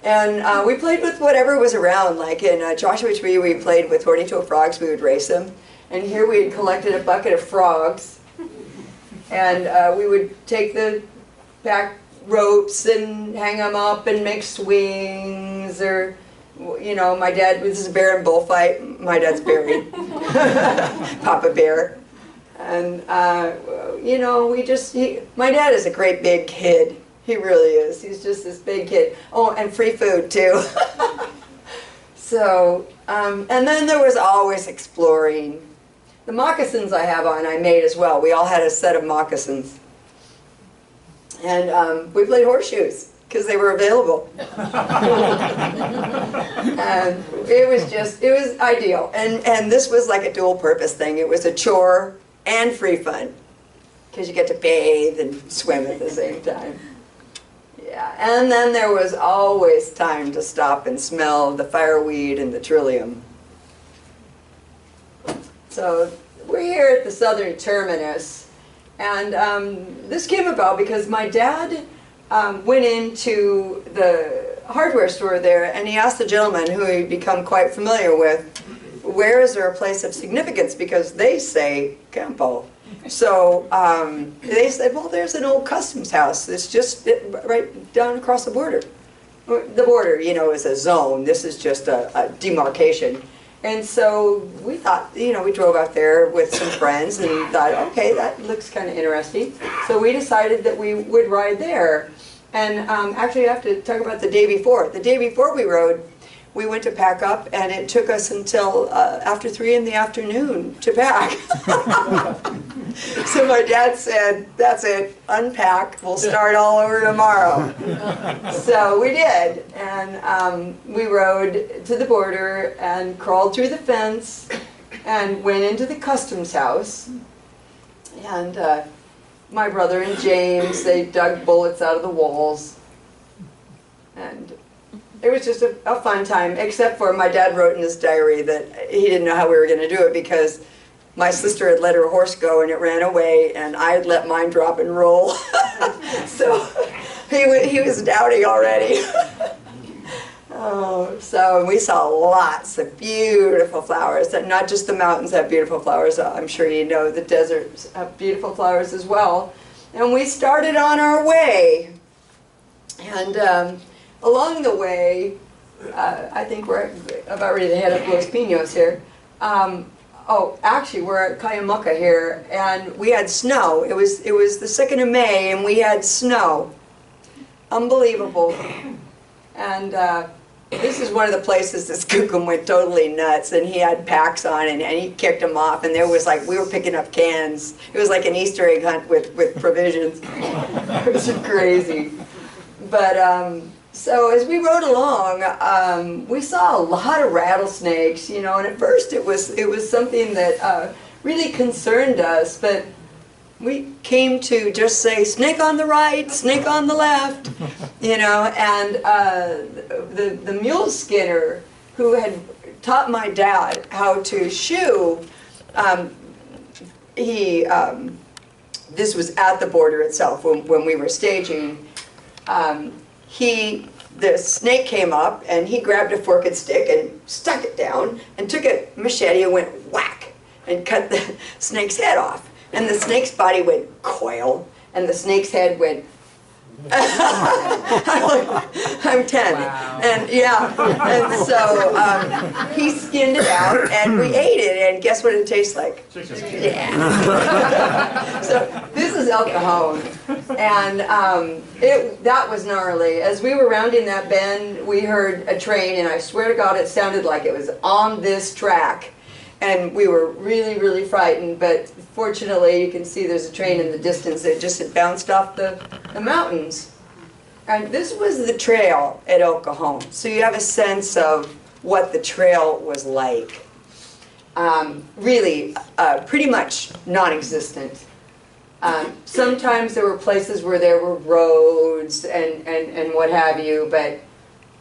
And we played with whatever was around, like in Joshua Tree we played with horny-toed frogs, we would race them. And here we had collected a bucket of frogs, and we would take the back ropes and hang them up and make swings, or, you know, my dad, this is a bear and bullfight, my dad's buried, Papa Bear. And, you know, my dad is a great big kid. He really is. He's just this big kid. Oh, and free food, too. So, and then there was always exploring. The moccasins I have on, I made as well. We all had a set of moccasins. And we played horseshoes, because they were available. And it was ideal. And this was like a dual purpose thing. It was a chore and free fun, because you get to bathe and swim at the same time. Yeah, and then there was always time to stop and smell the fireweed and the trillium. So we're here at the southern terminus, and this came about because my dad went into the hardware store there, and he asked the gentleman who he'd become quite familiar with, where is there a place of significance, because they say Campo. So they said, well, there's an old customs house that's just right down across the border. The border, you know, is a zone. This is just a demarcation. And so we thought, you know, we drove out there with some friends and thought, okay, that looks kind of interesting. So we decided that we would ride there. And actually I have to talk about the day before. The day before we rode, we went to pack up, and it took us until after 3 in the afternoon to pack. So my dad said, that's it, unpack, we'll start all over tomorrow. So we did, and we rode to the border and crawled through the fence and went into the customs house. And my brother and James, they dug bullets out of the walls. And it was just a fun time, except for my dad wrote in his diary that he didn't know how we were going to do it because my sister had let her horse go and it ran away, and I had let mine drop and roll. So he was doubting already. Oh, so we saw lots of beautiful flowers. And not just the mountains have beautiful flowers. I'm sure you know the deserts have beautiful flowers as well. And we started on our way. And along the way, I think we're about ready to head up Los Pinos here. Oh, actually, we're at Cayamuca here, and we had snow. It was the 2nd of May, and we had snow. Unbelievable. And this is one of the places that Skookum went totally nuts, and he had packs on, and he kicked them off, and there was like, we were picking up cans. It was like an Easter egg hunt with provisions. It was crazy. But so as we rode along, we saw a lot of rattlesnakes, you know, and at first it was something that really concerned us, but we came to just say, snake on the right, snake on the left, you know, and the mule skinner who had taught my dad how to shoe, this was at the border itself when we were staging. the snake came up and he grabbed a forked stick and stuck it down and took a machete and went whack and cut the snake's head off. And the snake's body went coil and the snake's head went I'm 10. Wow. And yeah, and so he skinned it out and we ate it, and guess what it tastes like? Chicken. Yeah. So this is El Cajon, and that was gnarly. As we were rounding that bend, we heard a train, and I swear to God it sounded like it was on this track. And we were really, really frightened, but fortunately you can see there's a train in the distance that just had bounced off the mountains. And this was the trail at El Cajon, so you have a sense of what the trail was like. Really, pretty much non-existent. Sometimes there were places where there were roads and what have you, but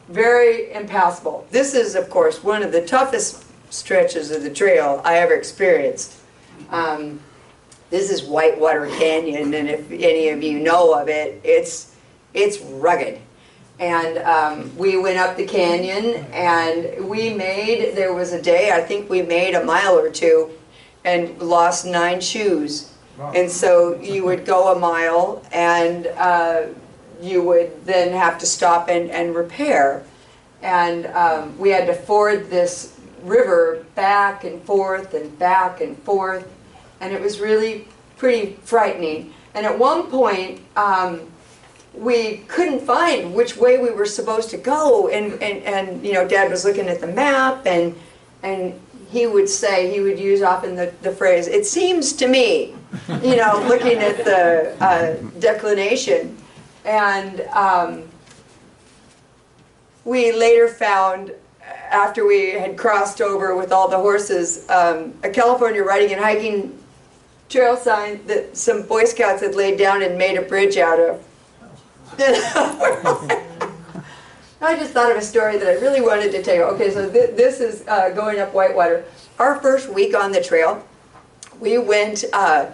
very impassable. This is, of course, one of the toughest stretches of the trail I ever experienced. This is Whitewater Canyon, and if any of you know of it, it's rugged. And we went up the canyon, and there was a day, I think we made a mile or two, and lost 9 shoes. Wow. And so you would go a mile, and you would then have to stop and repair. And we had to ford this river back and forth and back and forth, and it was really pretty frightening. And at one point we couldn't find which way we were supposed to go, and you know, Dad was looking at the map, and he would use often the phrase, "It seems to me," you know, looking at the declination. And we later found, after we had crossed over with all the horses, a California riding and hiking trail sign that some Boy Scouts had laid down and made a bridge out of. I just thought of a story that I really wanted to tell you. Okay, so this is going up Whitewater. Our first week on the trail, we went a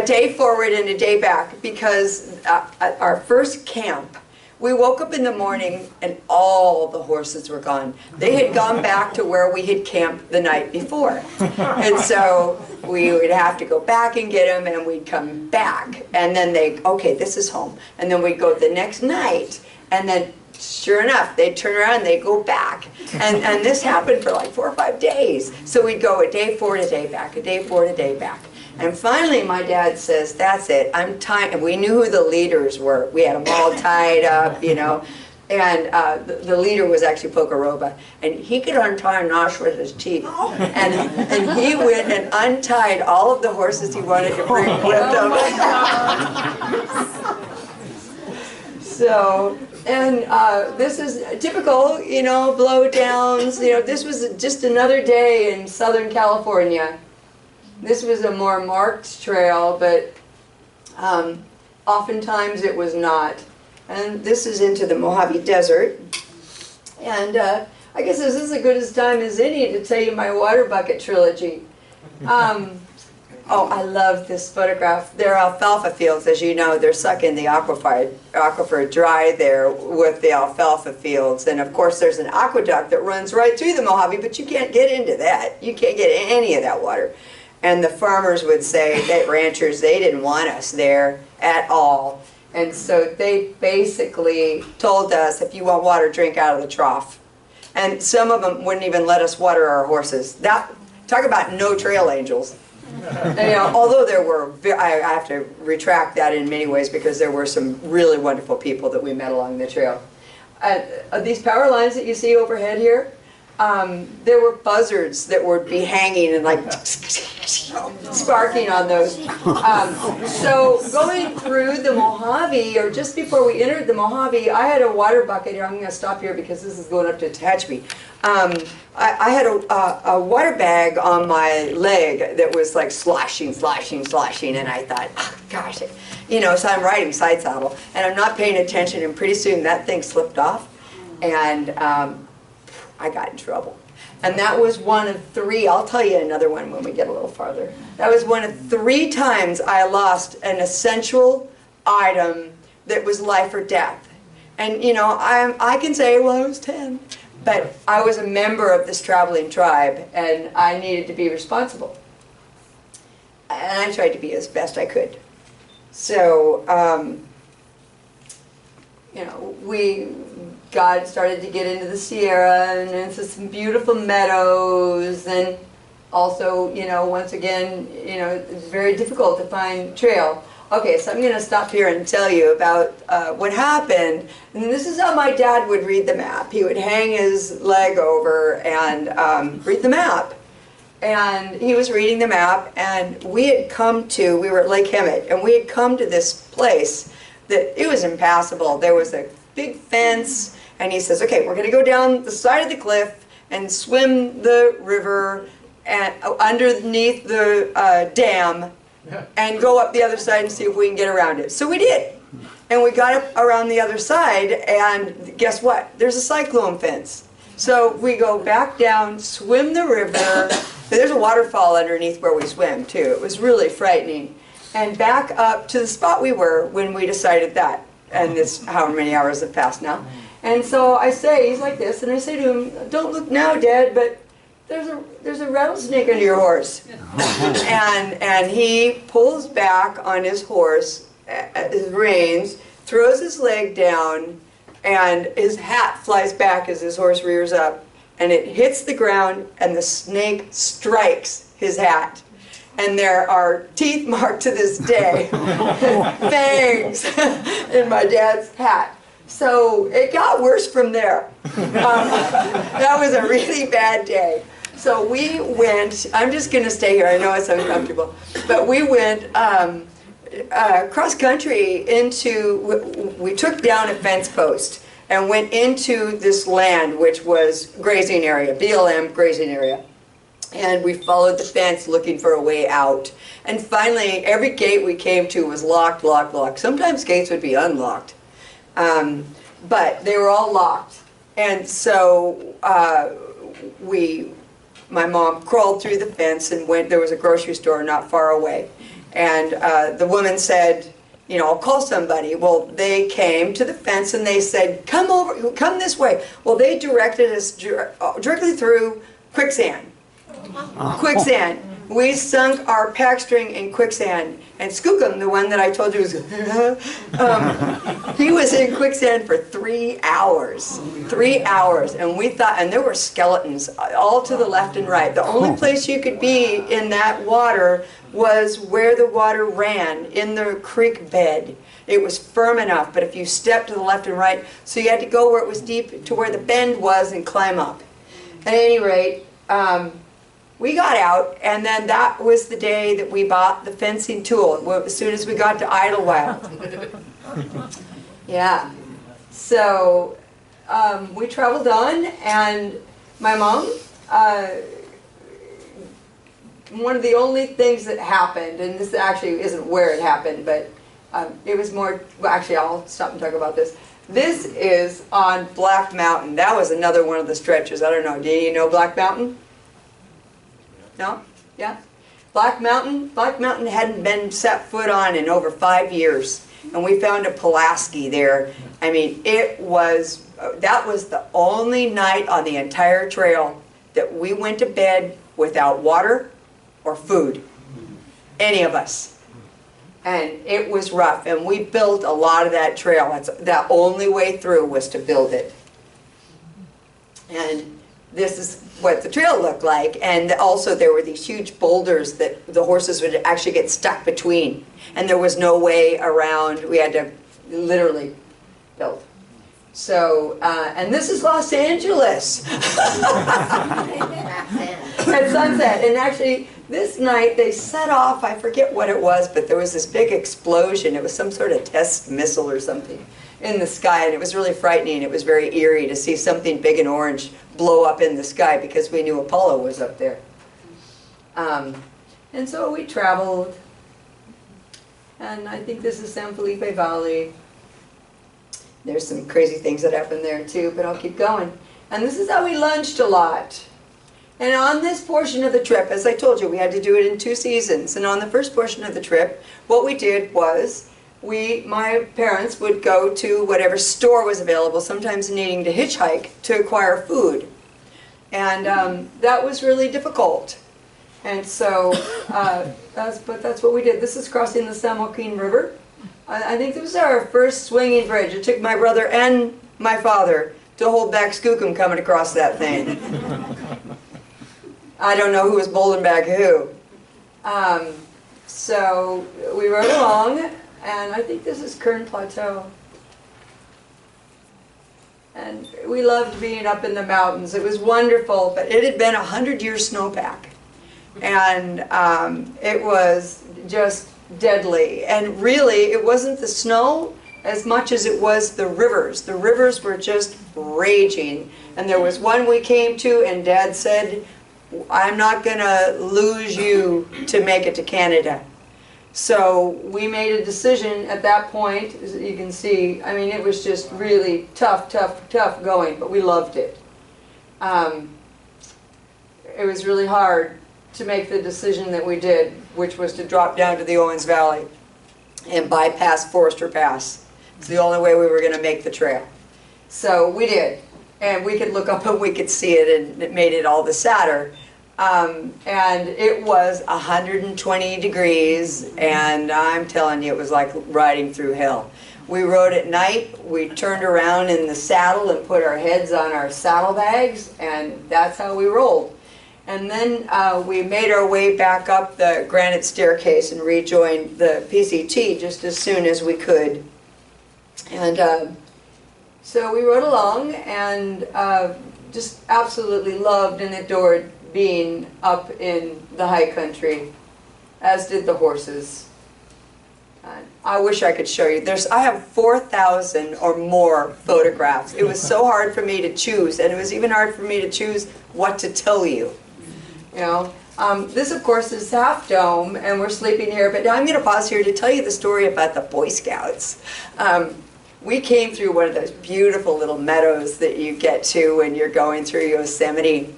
day forward and a day back, because at our first camp, we woke up in the morning and all the horses were gone. They had gone back to where we had camped the night before. And so we would have to go back and get them, and we'd come back. And then okay, this is home. And then we'd go the next night, and then sure enough, they'd turn around and they'd go back. And this happened for like 4 or 5 days. So we'd go a day forward, a day back, a day forward, a day back. And finally, my dad says, "That's it, I'm tied." And we knew who the leaders were. We had them all tied up, you know. And the leader was actually Pocoroba. And he could untie a notch with his teeth. And he went and untied all of the horses he wanted to bring with him. So, and this is typical, you know, blowdowns. You know, this was just another day in Southern California. This was a more marked trail, but oftentimes it was not. And this is into the Mojave Desert. And I guess this is as good a time as any to tell you my water bucket trilogy. Oh, I love this photograph. They're alfalfa fields, as you know. They're sucking the aquifer dry there with the alfalfa fields. And of course there's an aqueduct that runs right through the Mojave, but you can't get into that. You can't get any of that water. And the farmers would say, that ranchers, they didn't want us there at all. And so they basically told us, if you want water, drink out of the trough. And some of them wouldn't even let us water our horses. Talk about no trail angels. And, you know, although there were, I have to retract that in many ways, because there were some really wonderful people that we met along the trail. These power lines that you see overhead here, there were buzzards that would be hanging and like sparking on those. So going through the Mojave, or just before we entered the Mojave, I had a water bucket here. I'm going to stop here because this is going up to Tehachapi. I had a water bag on my leg that was like sloshing, and I thought, oh, gosh, you know, so I'm riding side saddle, and I'm not paying attention, and pretty soon that thing slipped off, and I got in trouble. And that was one of 3, I'll tell you another one when we get a little farther. That was one of 3 times I lost an essential item that was life or death. And you know, I can say, well, I was 10, but I was a member of this traveling tribe, and I needed to be responsible. And I tried to be as best I could. So, you know, God started to get into the Sierra and into some beautiful meadows, and also, you know, once again, you know, it's very difficult to find trail. Okay, so I'm going to stop here and tell you about what happened. And this is how my dad would read the map. He would hang his leg over and read the map. And he was reading the map, and we were at Lake Hemet, and we had come to this place that it was impassable. There was a big fence, and he says, okay, we're going to go down the side of the cliff and swim the river and underneath the dam and go up the other side and see if we can get around it. So we did. And we got up around the other side, and guess what? There's a cyclone fence. So we go back down, swim the river. There's a waterfall underneath where we swim, too. It was really frightening. And back up to the spot we were when we decided that. And this, how many hours have passed now. And so I say, he's like this, and I say to him, don't look now, Dad, but there's a rattlesnake under your horse. And he pulls back on his horse, his reins, throws his leg down, and his hat flies back as his horse rears up. And it hits the ground, and the snake strikes his hat. And there are teeth marked to this day, fangs in my dad's hat. So it got worse from there. That was a really bad day. So we went, I'm just going to stay here, I know it's uncomfortable, but we went cross country we took down a fence post and went into this land, which was grazing area, BLM grazing area. And we followed the fence looking for a way out. And finally, every gate we came to was locked, locked, locked. Sometimes gates would be unlocked. But they were all locked. And so my mom crawled through the fence and went, there was a grocery store not far away. And the woman said, you know, I'll call somebody. Well, they came to the fence and they said, come over, come this way. Well, they directed us directly through quicksand. Quicksand. We sunk our pack string in quicksand. And Skookum, the one that I told you was, he was in quicksand for 3 hours. 3 hours. And we thought, and there were skeletons all to the left and right. The only place you could be in that water was where the water ran, in the creek bed. It was firm enough, but if you stepped to the left and right, so you had to go where it was deep to where the bend was and climb up. At any rate, we got out, and then that was the day that we bought the fencing tool, as soon as we got to Idlewild. Yeah. So we traveled on, and my mom, one of the only things that happened, and this actually isn't where it happened, but it was more, well, actually I'll stop and talk about this. This is on Black Mountain. That was another one of the stretches. I don't know, do you know Black Mountain? No? Yeah? Black Mountain hadn't been set foot on in over 5 years. And we found a Pulaski there. I mean, that was the only night on the entire trail that we went to bed without water or food. Any of us. And it was rough. And we built a lot of that trail. The only way through was to build it. And this is what the trail looked like, and also there were these huge boulders that the horses would actually get stuck between, and there was no way around. We had to literally build. So, and this is Los Angeles at sunset. And actually, this night they set off, I forget what it was, but there was this big explosion. It was some sort of test missile or something in the sky, and it was really frightening. It was very eerie to see something big and orange blow up in the sky because we knew Apollo was up there. And so we traveled, and I think this is San Felipe Valley. There's some crazy things that happened there too, but I'll keep going. And this is how we lunched a lot. And on this portion of the trip, as I told you, we had to do it in 2 seasons. And on the first portion of the trip, what we did was my parents would go to whatever store was available, sometimes needing to hitchhike to acquire food. And that was really difficult. And so that's what we did. This is crossing the San Joaquin River. I think this was our first swinging bridge. It took my brother and my father to hold back Skookum coming across that thing. I don't know who was bowling back who. So we rode along, and I think this is Kern Plateau. And we loved being up in the mountains. It was wonderful, but it had been 100-year snowpack. And it was just deadly. And really, it wasn't the snow as much as it was the rivers. The rivers were just raging. And there was one we came to, and Dad said, I'm not going to lose you to make it to Canada. So we made a decision at that point, as you can see. I mean, it was just really tough going, but we loved it. It was really hard to make the decision that we did, which was to drop down to the Owens Valley and bypass Forester Pass. It's the only way we were going to make the trail. So we did, and we could look up and we could see it, and it made it all the sadder. And it was 120 degrees, and I'm telling you, it was like riding through hell. We rode at night, we turned around in the saddle and put our heads on our saddlebags, and that's how we rolled. And then we made our way back up the granite staircase and rejoined the PCT just as soon as we could. And so we rode along and just absolutely loved and adored being up in the high country, as did the horses. I wish I could show you. I have 4,000 or more photographs. It was so hard for me to choose, and it was even hard for me to choose what to tell you. You know, this of course is Half Dome, and we're sleeping here, but I'm going to pause here to tell you the story about the Boy Scouts. We came through one of those beautiful little meadows that you get to when you're going through Yosemite,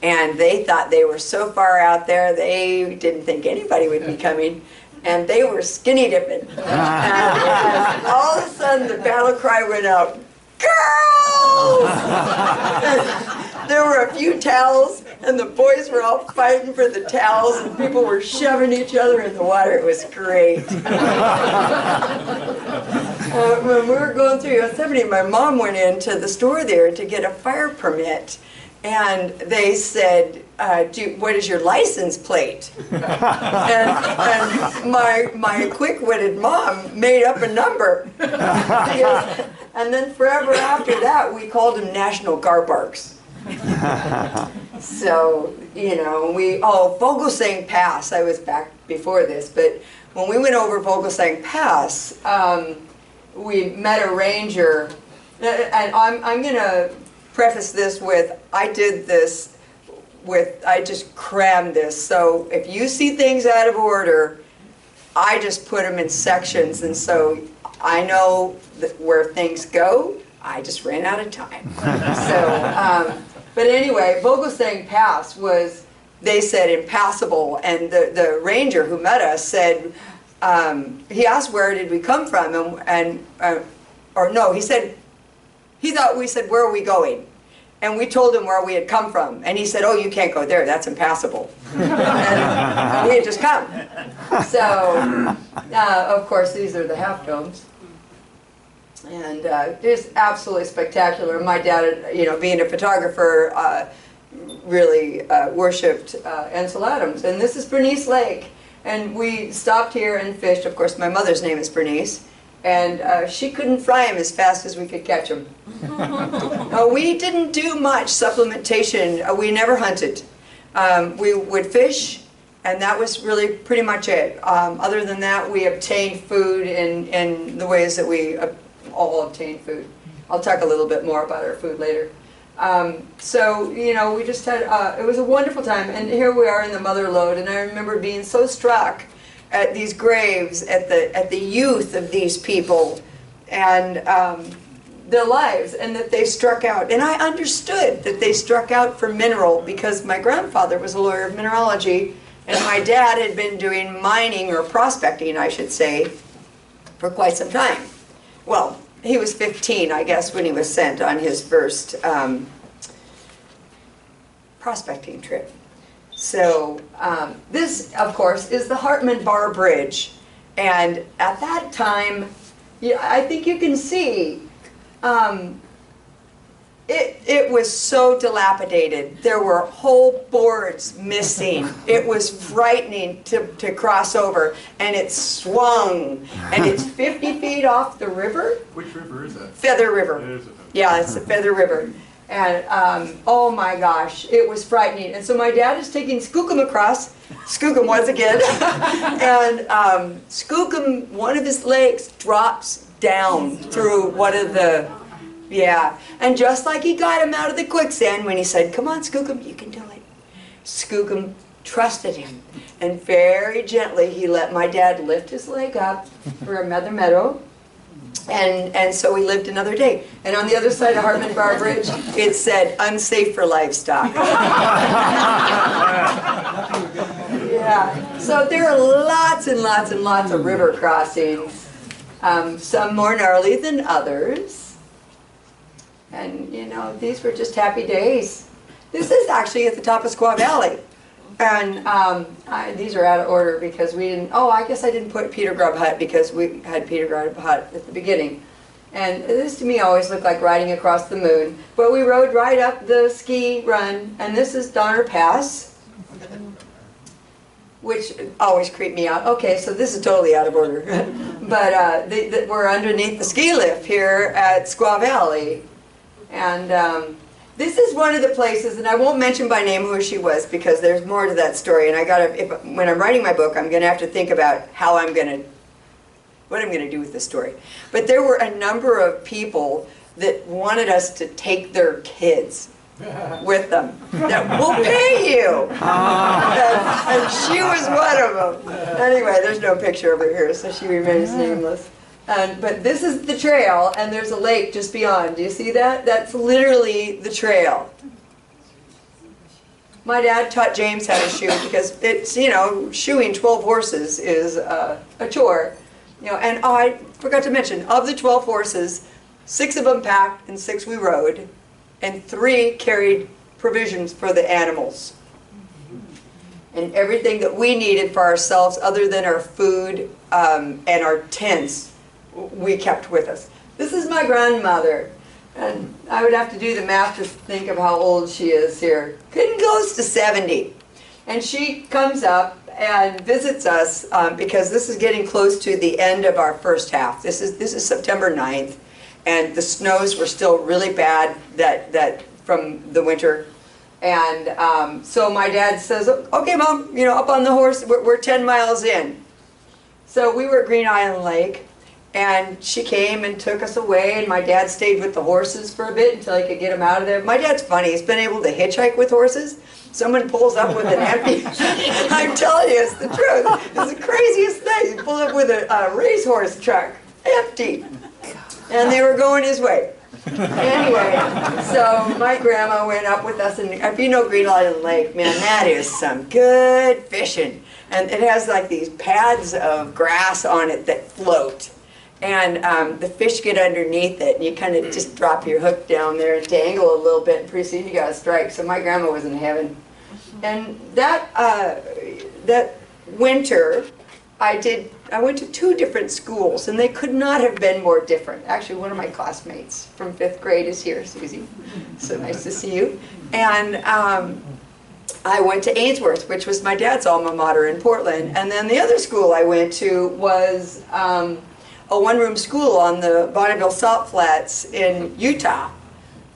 and they thought they were so far out there, they didn't think anybody would be coming, and they were skinny dipping. And all of a sudden the battle cry went out, girls! There were a few towels, and the boys were all fighting for the towels, and people were shoving each other in the water. It was great. When we were going through Yosemite, my mom went into the store there to get a fire permit, and they said, what is your license plate? and my quick-witted mom made up a number. And then forever after that, we called them National Garbarks. So, you know, Vogelsang Pass, I was back before this, but when we went over Vogelsang Pass, we met a ranger, and I'm going to preface this with, I just crammed this, so if you see things out of order, I just put them in sections, and so I know where things go. I just ran out of time. So, but anyway, Vogelsang Pass was, they said, impassable, and the ranger who met us said, he asked where did we come from, or no, he said, he thought we said, where are we going? And we told him where we had come from, and he said, oh, you can't go there, that's impassable. And we had just come. So, of course, these are the Half Domes. And just absolutely spectacular. My dad, you know, being a photographer, really worshipped Ansel Adams. And this is Bernice Lake. And we stopped here and fished. Of course, my mother's name is Bernice. And she couldn't fry them as fast as we could catch them. We didn't do much supplementation. We never hunted. We would fish, and that was really pretty much it. Other than that, we obtained food in the ways that we all obtained food. I'll talk a little bit more about our food later. So, you know, we just had, it was a wonderful time, and here we are in the Mother Lode, and I remember being so struck at these graves, at the youth of these people, and their lives, and that they struck out. And I understood that they struck out for mineral, because my grandfather was a lawyer of mineralogy, and my dad had been doing mining, or prospecting, I should say, for quite some time. Well, he was 15, I guess, when he was sent on his first prospecting trip. So this, of course, is the Hartman Bar Bridge. And at that time, yeah, I think you can see, it was so dilapidated. There were whole boards missing. It was frightening to cross over, and it swung. And it's 50 feet off the river. Which river is that? Feather River. It is a Feather. Yeah, it's the Feather River. And oh my gosh, it was frightening. And so my dad is taking Skookum across. Skookum once again. And Skookum, one of his legs drops down through one of the, yeah. And just like he got him out of the quicksand when he said, come on Skookum, you can do it. Skookum trusted him. And very gently he let my dad lift his leg up for another meadow. And so we lived another day. And on the other side of Hartman Bar Bridge, it said, unsafe for livestock. Yeah. So there are lots and lots and lots of river crossings. Some more gnarly than others. And, you know, these were just happy days. This is actually at the top of Squaw Valley. And these are out of order because we didn't, oh, I guess I didn't put Peter Grub Hut because we had Peter Grub Hut at the beginning. And this to me always looked like riding across the moon. But we rode right up the ski run, and this is Donner Pass, which always creeped me out. Okay, so this is totally out of order. But we're underneath the ski lift here at Squaw Valley. And this is one of the places, and I won't mention by name who she was because there's more to that story. And I gotta, when I'm writing my book, I'm gonna have to think about how what I'm gonna do with this story. But there were a number of people that wanted us to take their kids with them. That we'll pay you. And she was one of them. Anyway, there's no picture over here, so she remains nameless. But this is the trail, and there's a lake just beyond. Do you see that? That's literally the trail. My dad taught James how to shoe because it's, you know, shoeing 12 horses is a chore. You know, and I forgot to mention, of the 12 horses, 6 of them packed and 6 we rode, and 3 carried provisions for the animals. And everything that we needed for ourselves other than our food and our tents, we kept with us. This is my grandmother, and I would have to do the math to think of how old she is here. Getting close to 70. And she comes up and visits us because this is getting close to the end of our first half. This is September 9th, and the snows were still really bad that from the winter. And so my dad says, okay, Mom, you know, up on the horse, we're 10 miles in. So we were at Green Island Lake. And she came and took us away, and my dad stayed with the horses for a bit until he could get them out of there. My dad's funny. He's been able to hitchhike with horses. Someone pulls up with an empty, I'm telling you, it's the truth. It's the craziest thing. He pulled up with a racehorse truck, empty. And they were going his way. Anyway, so my grandma went up with us, and if you know Green Island Lake, man, that is some good fishing. And it has like these pads of grass on it that float. And the fish get underneath it, and you kind of just drop your hook down there and dangle a little bit, and pretty soon you got a strike. So my grandma was in heaven. And that winter, I went to 2 different schools, and they could not have been more different. Actually, one of my classmates from 5th grade is here, Susie. So nice to see you. And I went to Ainsworth, which was my dad's alma mater in Portland. And then the other school I went to was a one-room school on the Bonneville Salt Flats in Utah.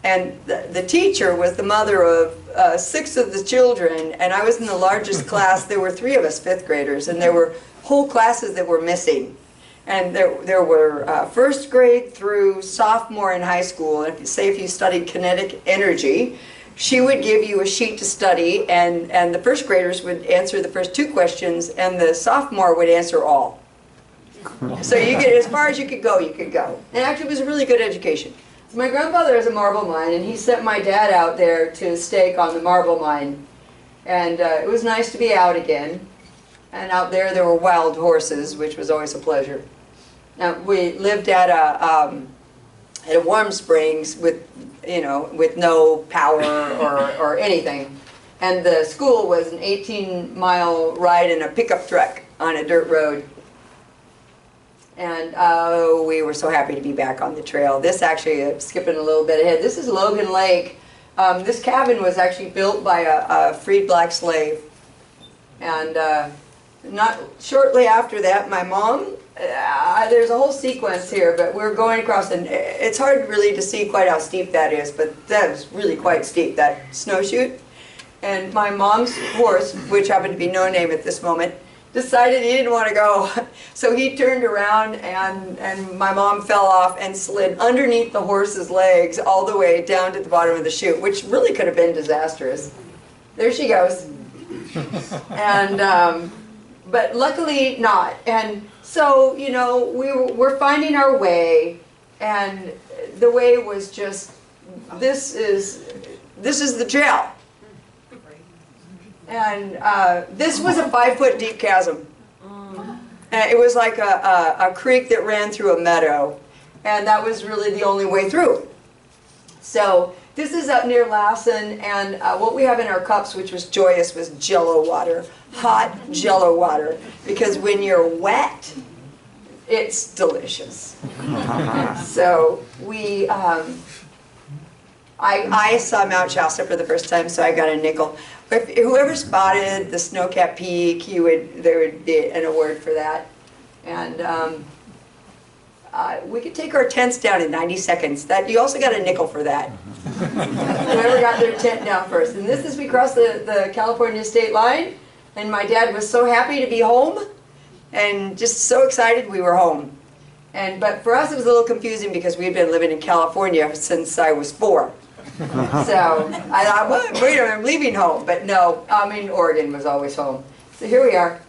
And the teacher was the mother of 6 of the children, and I was in the largest class. There were 3 of us 5th graders, and there were whole classes that were missing. And there were 1st grade through sophomore in high school. And say if you studied kinetic energy, she would give you a sheet to study, and the 1st graders would answer the first 2 questions, and the sophomore would answer all. So you get as far as you could go, you could go. And actually it was a really good education. So my grandfather has a marble mine, and he sent my dad out there to stake on the marble mine. And it was nice to be out again. And out there were wild horses, which was always a pleasure. We lived at a warm springs with, with no power or anything. And the school was an 18-mile ride in a pickup truck on a dirt road. And we were so happy to be back on the trail. This actually, skipping a little bit ahead, this is Logan Lake. This cabin was actually built by a freed black slave. And not shortly after that, my mom, there's a whole sequence here, but we're going across, and it's hard really to see quite how steep that is, but that is really quite steep, that snowshoe. And my mom's horse, which happened to be no name at this moment, decided he didn't want to go. So he turned around, and my mom fell off and slid underneath the horse's legs all the way down to the bottom of the chute, which really could have been disastrous. There she goes. And but luckily not. And so, we're finding our way, and the way was just, this is the trail. And this was a 5-foot deep chasm. It was like a creek that ran through a meadow, and that was really the only way through. So this is up near Lassen, and what we have in our cups, which was joyous, was Jello water, hot Jello water, because when you're wet, it's delicious. So we, I saw Mount Shasta for the first time, so I got a nickel. If whoever spotted the snow-capped peak, there would be an award for that. And we could take our tents down in 90 seconds. You also got a nickel for that. Whoever got their tent down first. And this is we crossed the California state line, and my dad was so happy to be home, and just so excited we were home. But for us it was a little confusing because we had been living in California since I was 4. So I thought, well, wait a minute, I'm leaving home. But no, Oregon was always home. So here we are.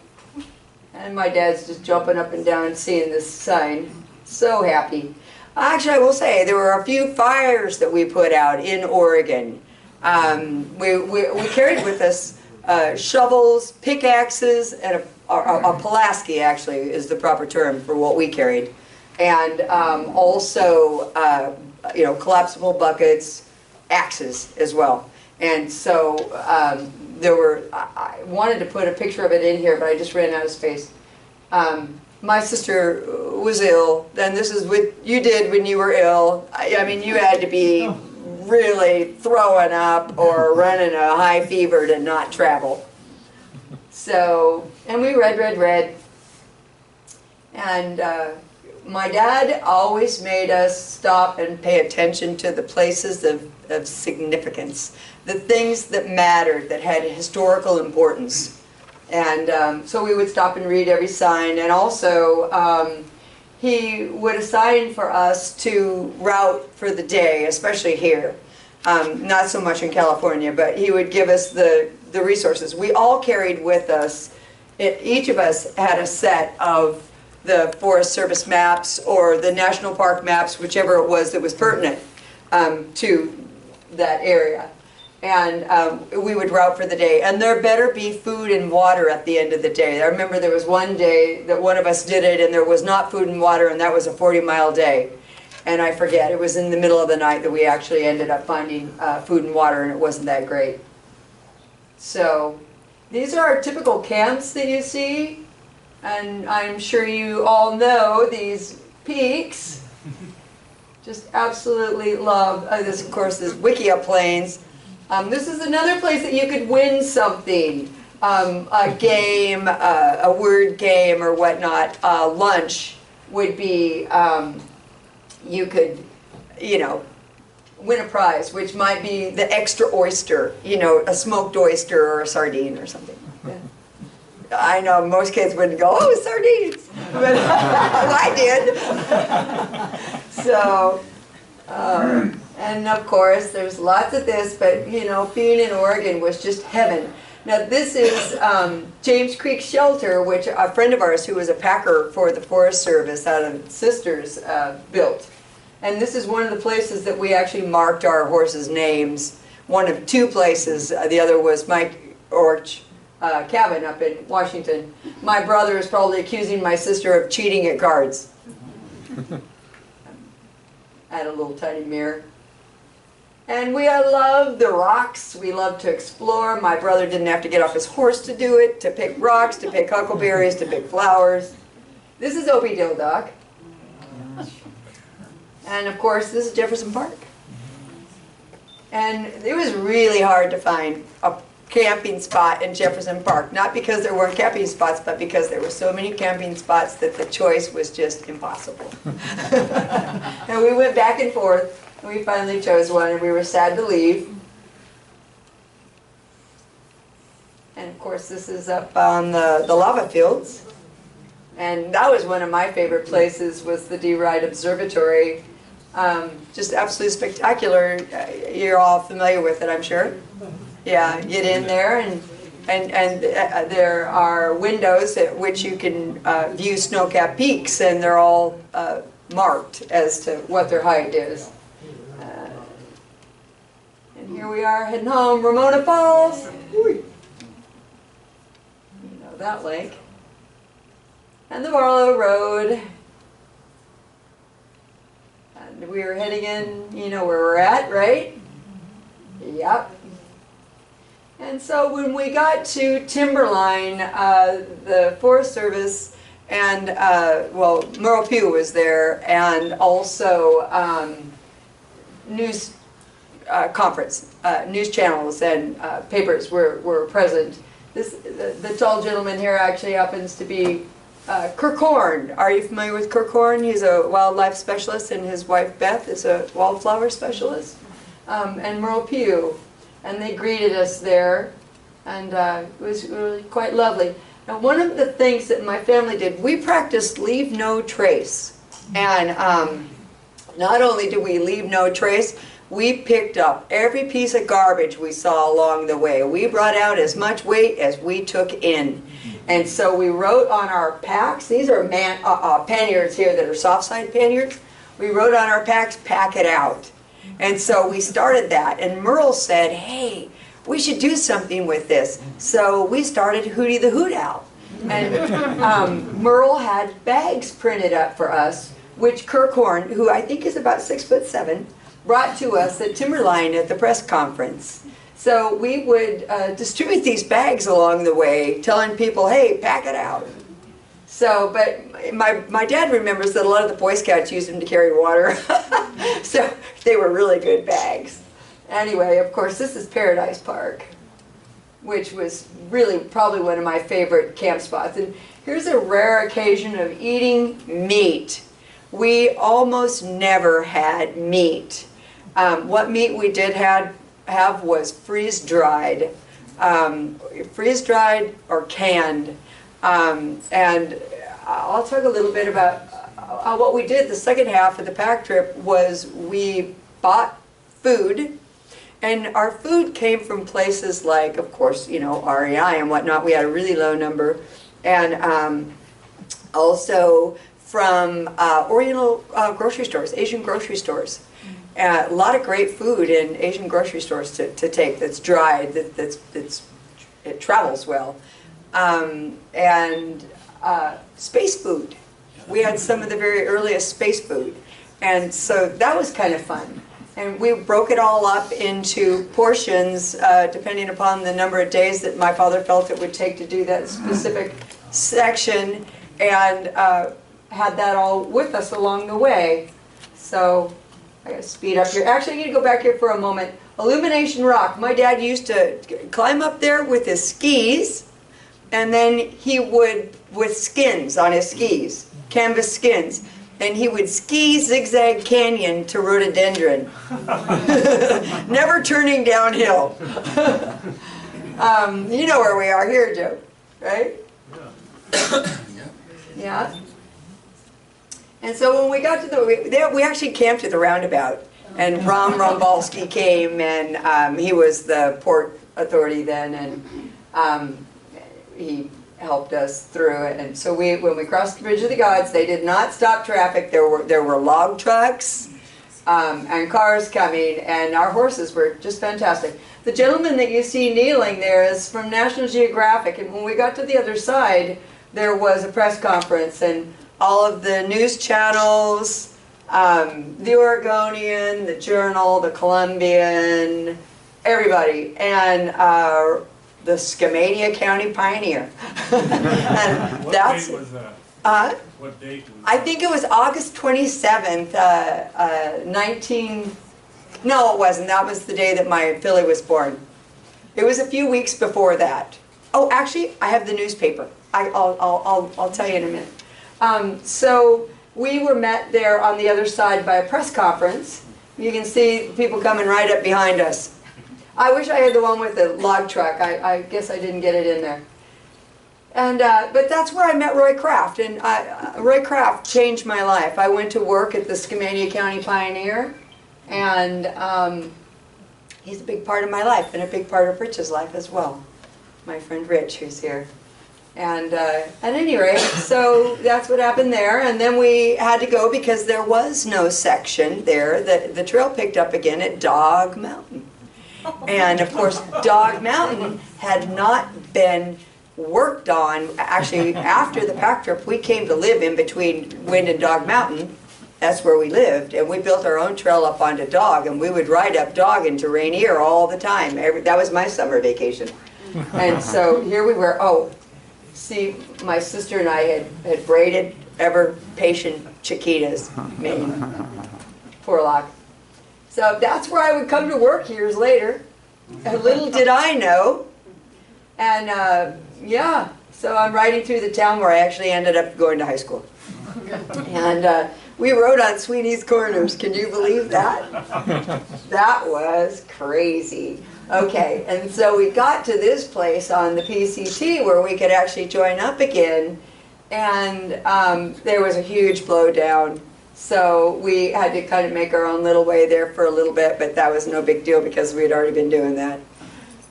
And my dad's just jumping up and down seeing this sign. So happy. Actually, I will say, there were a few fires that we put out in Oregon. We carried with us shovels, pickaxes, and a Pulaski, actually, is the proper term for what we carried. And also, collapsible buckets, axes as well. And so I wanted to put a picture of it in here, but I just ran out of space. My sister was ill, and this is what you did when you were ill. You had to be really throwing up or running a high fever to not travel. So, and we read. And my dad always made us stop and pay attention to the places of significance, the things that mattered, that had historical importance. And so we would stop and read every sign, and also he would assign for us to route for the day, especially here. Not so much in California, but he would give us the resources. We all carried with us, each of us had a set of the Forest Service maps or the National Park maps, whichever it was that was pertinent to that area. And we would route for the day. And there better be food and water at the end of the day. I remember there was one day that one of us did it and there was not food and water, and that was a 40-mile day. And I forget, it was in the middle of the night that we actually ended up finding food and water, and it wasn't that great. So these are our typical camps that you see. And I'm sure you all know these peaks. Just absolutely love this, of course, is Wikia Plains. This is another place that you could win something, a game, a word game or whatnot. Lunch would be, you could, win a prize, which might be the extra oyster, a smoked oyster or a sardine or something. Yeah. I know most kids wouldn't go, oh, sardines, but I did. So, and of course, there's lots of this, but being in Oregon was just heaven. Now this is James Creek Shelter, which a friend of ours who was a packer for the Forest Service out of Sisters built. And this is one of the places that we actually marked our horses' names. One of 2 places, the other was Mike Orch. Cabin up in Washington. My brother is probably accusing my sister of cheating at cards. Add a little tiny mirror. And we love the rocks. We love to explore. My brother didn't have to get off his horse to do it, to pick rocks, to pick huckleberries, to pick flowers. This is Opie Dildock. And of course, this is Jefferson Park. And it was really hard to find a camping spot in Jefferson Park. Not because there weren't camping spots, but because there were so many camping spots that the choice was just impossible. And we went back and forth, and we finally chose one, and we were sad to leave. And of course, this is up on the lava fields. And that was one of my favorite places, was the D-Ride Observatory. Just absolutely spectacular. You're all familiar with it, I'm sure. Yeah, get in there, and there are windows at which you can view snow-capped peaks, and they're all marked as to what their height is. And here we are heading home, Ramona Falls. You know that lake. And the Barlow Road. And we were heading in, you know where we're at, right? Yep. And so when we got to Timberline, the Forest Service and, well, Merle Pugh was there, and also news conference, news channels and papers were present. The tall gentleman here actually happens to be Kirk Horn. Are you familiar with Kirk Horn? He's a wildlife specialist, and his wife Beth is a wildflower specialist. And Merle Pugh. And they greeted us there, and it was really quite lovely. Now, one of the things that my family did, we practiced leave no trace. And not only did we leave no trace, we picked up every piece of garbage we saw along the way. We brought out as much weight as we took in. And so we wrote on our packs, these are panniers here that are soft side panniers. We wrote on our packs, "Pack it out." And so we started that, and Merle said, "Hey, we should do something with this." So we started Hootie the Hoot Owl. And Merle had bags printed up for us, which Kirk Horn, who I think is about 6'7", brought to us at Timberline at the press conference. So we would distribute these bags along the way, telling people, "Hey, pack it out." So, but my dad remembers that a lot of the Boy Scouts used them to carry water. So they were really good bags. Anyway, of course, this is Paradise Park, which was really probably one of my favorite camp spots. And here's a rare occasion of eating meat. We almost never had meat. What meat we did have was freeze-dried. Freeze-dried or canned. And I'll talk a little bit about what we did the second half of the pack trip was we bought food, and our food came from places like, of course, you know, REI and whatnot. We had a really low number, and also from Oriental grocery stores, Asian grocery stores. A lot of great food in Asian grocery stores to take that's dried, it travels well. And space food. We had some of the very earliest space food. And so that was kind of fun. And we broke it all up into portions depending upon the number of days that my father felt it would take to do that specific section, and had that all with us along the way. So I gotta speed up here. Actually, I need to go back here for a moment. Illumination Rock. My dad used to climb up there with his skis, and then he would, with skins on his skis, canvas skins, and he would ski Zigzag Canyon to Rhododendron, never turning downhill. You know where we are here, Joe, right? Yeah. And so when we got to we actually camped at the roundabout, and Ron Rombalski came, and he was the port authority then, and he helped us through it. And so when we crossed the Bridge of the Gods, they did not stop traffic. There were log trucks and cars coming, and our horses were just fantastic. The gentleman that you see kneeling there is from National Geographic, and when we got to the other side, there was a press conference, and all of the news channels, the Oregonian, the Journal, the Columbian, everybody, and the Skamania County Pioneer. And What that's, date was that? What date was I that? think it was August 27th, no it wasn't, that was the day that my filly was born. It was a few weeks before that. Oh, actually, I have the newspaper. I'll tell you in a minute. So we were met there on the other side by a press conference. You can see people coming right up behind us. I wish I had the one with the log truck. I guess I didn't get it in there. And but that's where I met Roy Kraft, and Roy Kraft changed my life. I went to work at the Skamania County Pioneer, and he's a big part of my life and a big part of Rich's life as well. My friend Rich, who's here. And at any rate, so that's what happened there. And then we had to go because there was no section there. The trail picked up again at Dog Mountain. And of course, Dog Mountain had not been worked on. Actually, after the pack trip, we came to live in between Wind and Dog Mountain. That's where we lived. And we built our own trail up onto Dog. And we would ride up Dog into Rainier all the time. That was my summer vacation. And so here we were. Oh, see, my sister and I had braided ever-patient Chiquitas mane. Poor Locke. So that's where I would come to work years later. And little did I know. And yeah, so I'm riding through the town where I actually ended up going to high school. And we rode on Sweeney's Corners. Can you believe that? That was crazy. Okay, and so we got to this place on the PCT where we could actually join up again, and there was a huge blowdown. So we had to kind of make our own little way there for a little bit, but that was no big deal because we had already been doing that.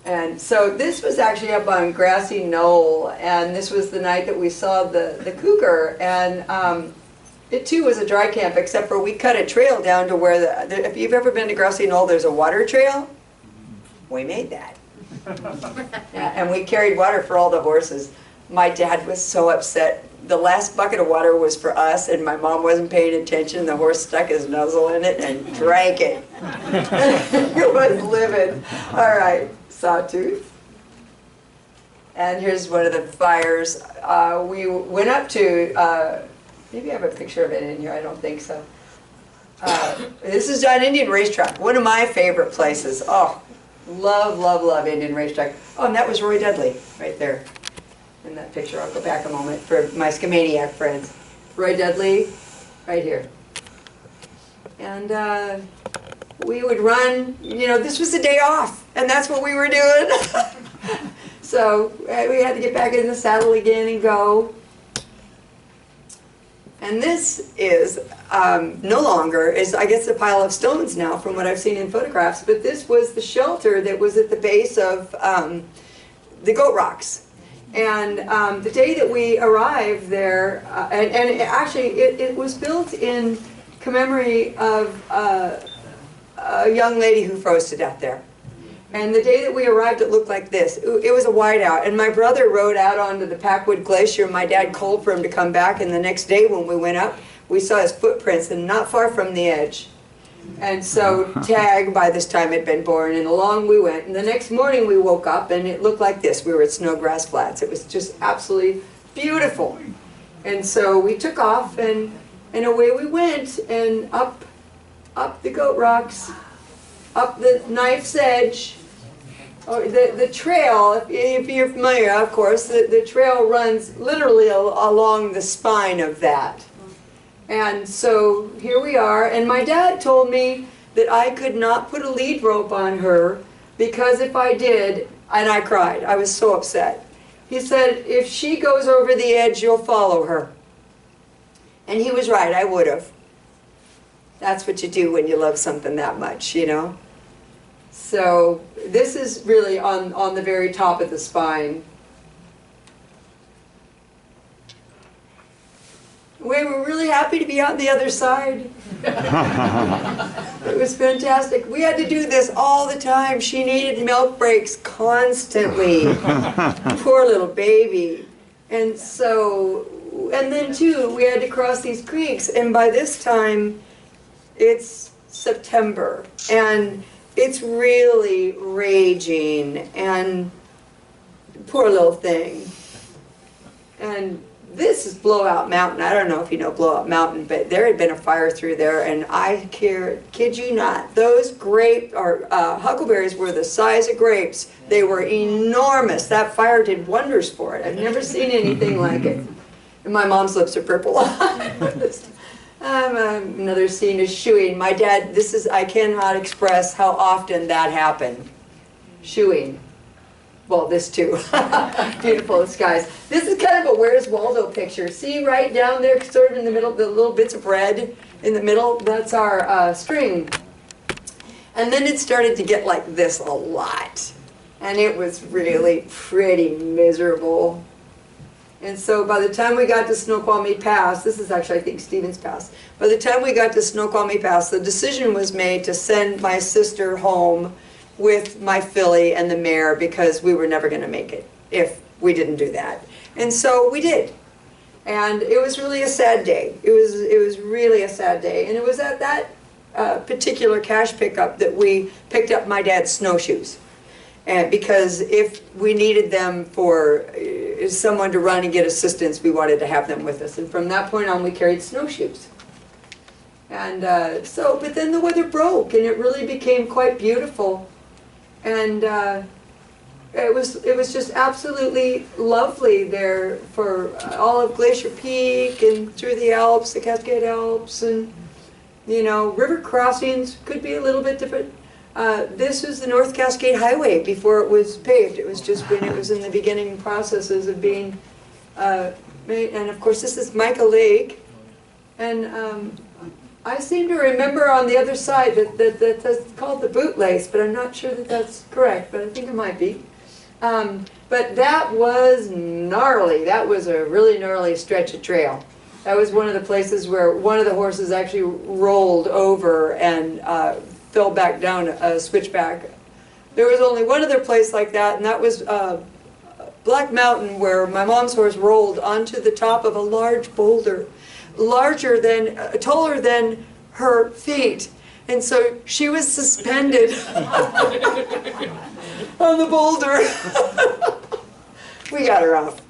And so this was actually up on Grassy Knoll, and this was the night that we saw the cougar, and it too was a dry camp, except for we cut a trail down to where if you've ever been to Grassy Knoll, there's a water trail. We made that. Yeah, and we carried water for all the horses. My dad was so upset. The last bucket of water was for us, and my mom wasn't paying attention. The horse stuck his nozzle in it and drank it. It was livid. All right, Sawtooth. And here's one of the fires. We went up to, maybe I have a picture of it in here, I don't think so. This is John Indian Racetrack, one of my favorite places. Oh, love, love, love Indian Racetrack. Oh, and that was Roy Dudley right there in that picture. I'll go back a moment for my Skamaniac friends. Roy Dudley, right here. And we would run, you know, this was the day off, and that's what we were doing. So we had to get back in the saddle again and go. And this is no longer, I guess, a pile of stones now from what I've seen in photographs, but this was the shelter that was at the base of the Goat Rocks. And the day that we arrived there, and actually it was built in commemory of a young lady who froze to death there. And the day that we arrived, it looked like this. It was a whiteout, and my brother rode out onto the Packwood Glacier. My dad called for him to come back, and the next day when we went up, we saw his footprints, and not far from the edge. And so Tag, by this time, had been born, and along we went. And the next morning we woke up, and it looked like this. We were at Snowgrass Flats. It was just absolutely beautiful. And so we took off, and away we went, and up the Goat Rocks, up the Knife's Edge. Oh, the trail, if you're familiar, of course, the trail runs literally along the spine of that. And so here we are, and my dad told me that I could not put a lead rope on her because if I did, and I cried, I was so upset. He said, if she goes over the edge, you'll follow her. And he was right, I would have. That's what you do when you love something that much, you know. So this is really on the very top of the spine. We were really happy to be on the other side. It was fantastic. We had to do this all the time. She needed milk breaks constantly. Poor little baby. And so and then too, we had to cross these creeks, and by this time, it's September, and it's really raging, and poor little thing. And this is Blowout Mountain. I don't know if you know Blowout Mountain, but there had been a fire through there, and I kid you not, those huckleberries were the size of grapes. They were enormous. That fire did wonders for it. I've never seen anything like it. And my mom's lips are purple. Another scene is shoeing. My dad, I cannot express how often that happened. Shoeing. Well, this too. Beautiful skies. This is kind of a Where's Waldo picture. See right down there, sort of in the middle, the little bits of red in the middle? That's our string. And then it started to get like this a lot. And it was really pretty miserable. And so by the time we got to Snoqualmie Pass, this is actually, I think, Stevens Pass. By the time we got to Snoqualmie Pass, the decision was made to send my sister home with my filly and the mare because we were never going to make it if we didn't do that. And so we did. And it was really a sad day. It was really a sad day. And it was at that particular cash pickup that we picked up my dad's snowshoes. And because if we needed them for someone to run and get assistance, we wanted to have them with us. And from that point on, we carried snowshoes. And but then the weather broke, and it really became quite beautiful. And it was just absolutely lovely there for all of Glacier Peak and through the Alps, the Cascade Alps, and river crossings could be a little bit different. This was the North Cascade Highway before it was paved. It was just when it was in the beginning processes of being made. And of course, this is Mica Lake. And I seem to remember on the other side that that's called the bootlace, but I'm not sure that that's correct, but I think it might be. But that was gnarly. That was a really gnarly stretch of trail. That was one of the places where one of the horses actually rolled over and fell back down a switchback. There was only one other place like that, and that was Black Mountain, where my mom's horse rolled onto the top of a large boulder, taller than her feet. And so she was suspended on the boulder. We got her off.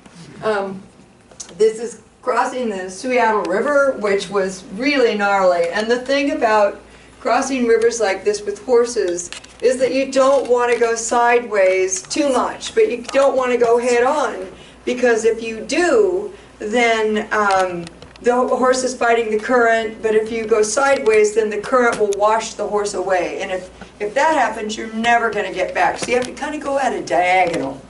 This is crossing the Seattle River, which was really gnarly. And the thing about crossing rivers like this with horses is that you don't want to go sideways too much, but you don't want to go head on, because if you do, then the horse is fighting the current, but if you go sideways, then the current will wash the horse away. And if that happens, you're never going to get back. So you have to kind of go at a diagonal.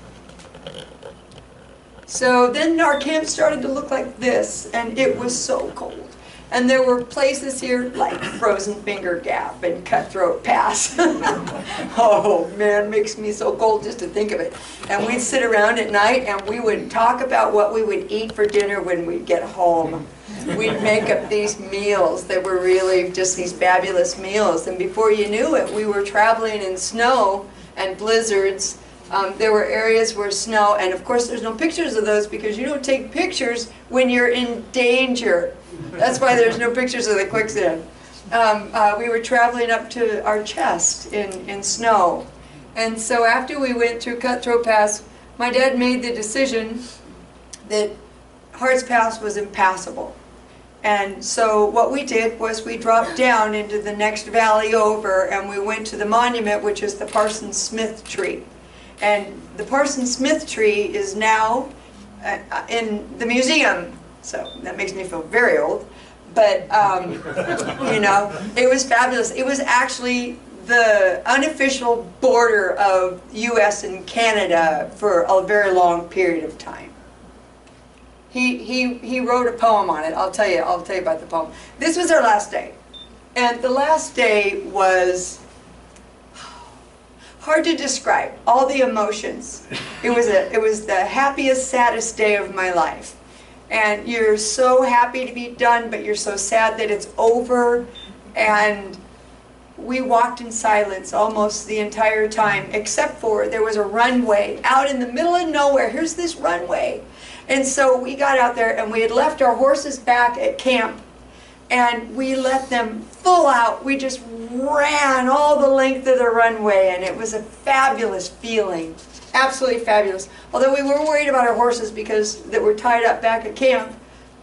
So then our camp started to look like this, and it was so cold. And there were places here like Frozen Finger Gap and Cutthroat Pass. Oh man, it makes me so cold just to think of it. And we'd sit around at night and we would talk about what we would eat for dinner when we'd get home. We'd make up these meals that were really just these fabulous meals. And before you knew it, we were traveling in snow and blizzards. There were areas where snow, and of course there's no pictures of those because you don't take pictures when you're in danger. That's why there's no pictures of the quicksand. We were traveling up to our chest in snow. And so after we went through Cutthroat Pass, my dad made the decision that Hart's Pass was impassable. And so what we did was we dropped down into the next valley over, and we went to the monument, which is the Parson Smith tree. And the Parson Smith tree is now in the museum. So that makes me feel very old, but it was fabulous. It was actually the unofficial border of U.S. and Canada for a very long period of time. He wrote a poem on it. I'll tell you about the poem. This was our last day, and the last day was hard to describe. All the emotions. It was the happiest, saddest day of my life. And you're so happy to be done, but you're so sad that it's over. And we walked in silence almost the entire time, except for there was a runway out in the middle of nowhere. Here's this runway. And so we got out there, and we had left our horses back at camp, and we let them full out. We just ran all the length of the runway, and it was a fabulous feeling. Absolutely fabulous. Although we were worried about our horses because that were tied up back at camp,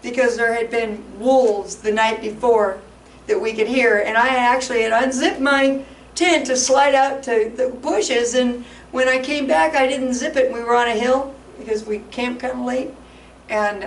because there had been wolves the night before that we could hear. And I actually had unzipped my tent to slide out to the bushes, and when I came back I didn't zip it. We were on a hill because we camped kind of late. And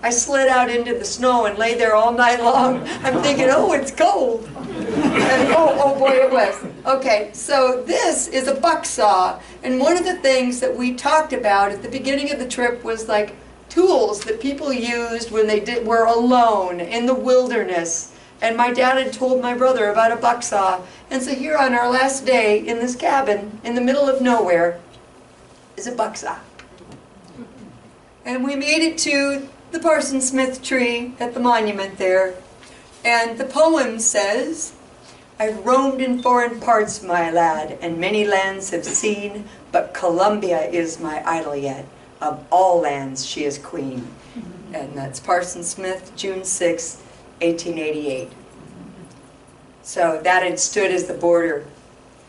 I slid out into the snow and lay there all night long. I'm thinking, oh, it's cold. And, oh boy, it was. Okay, so this is a buck saw. And one of the things that we talked about at the beginning of the trip was like tools that people used when they were alone in the wilderness. And my dad had told my brother about a buck saw. And so here on our last day in this cabin in the middle of nowhere is a buck saw. And we made it to the Parson Smith tree at the monument there. And the poem says, I've roamed in foreign parts, my lad, and many lands have seen, but Columbia is my idol yet. Of all lands she is queen. And that's Parson Smith, June 6, 1888. So that had stood as the border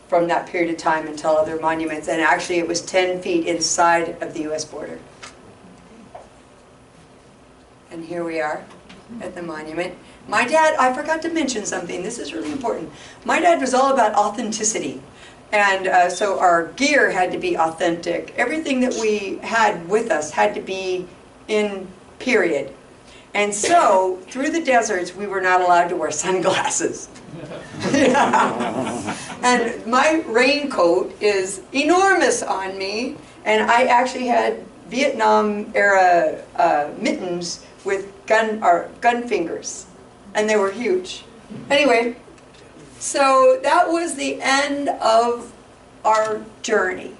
from that period of time until other monuments. And actually it was 10 feet inside of the U.S. border. And here we are at the monument. My dad, I forgot to mention something, this is really important. My dad was all about authenticity. And so our gear had to be authentic. Everything that we had with us had to be in period. And so, through the deserts, we were not allowed to wear sunglasses. And my raincoat is enormous on me. And I actually had Vietnam-era mittens with gun fingers, and they were huge. Anyway, so that was the end of our journey.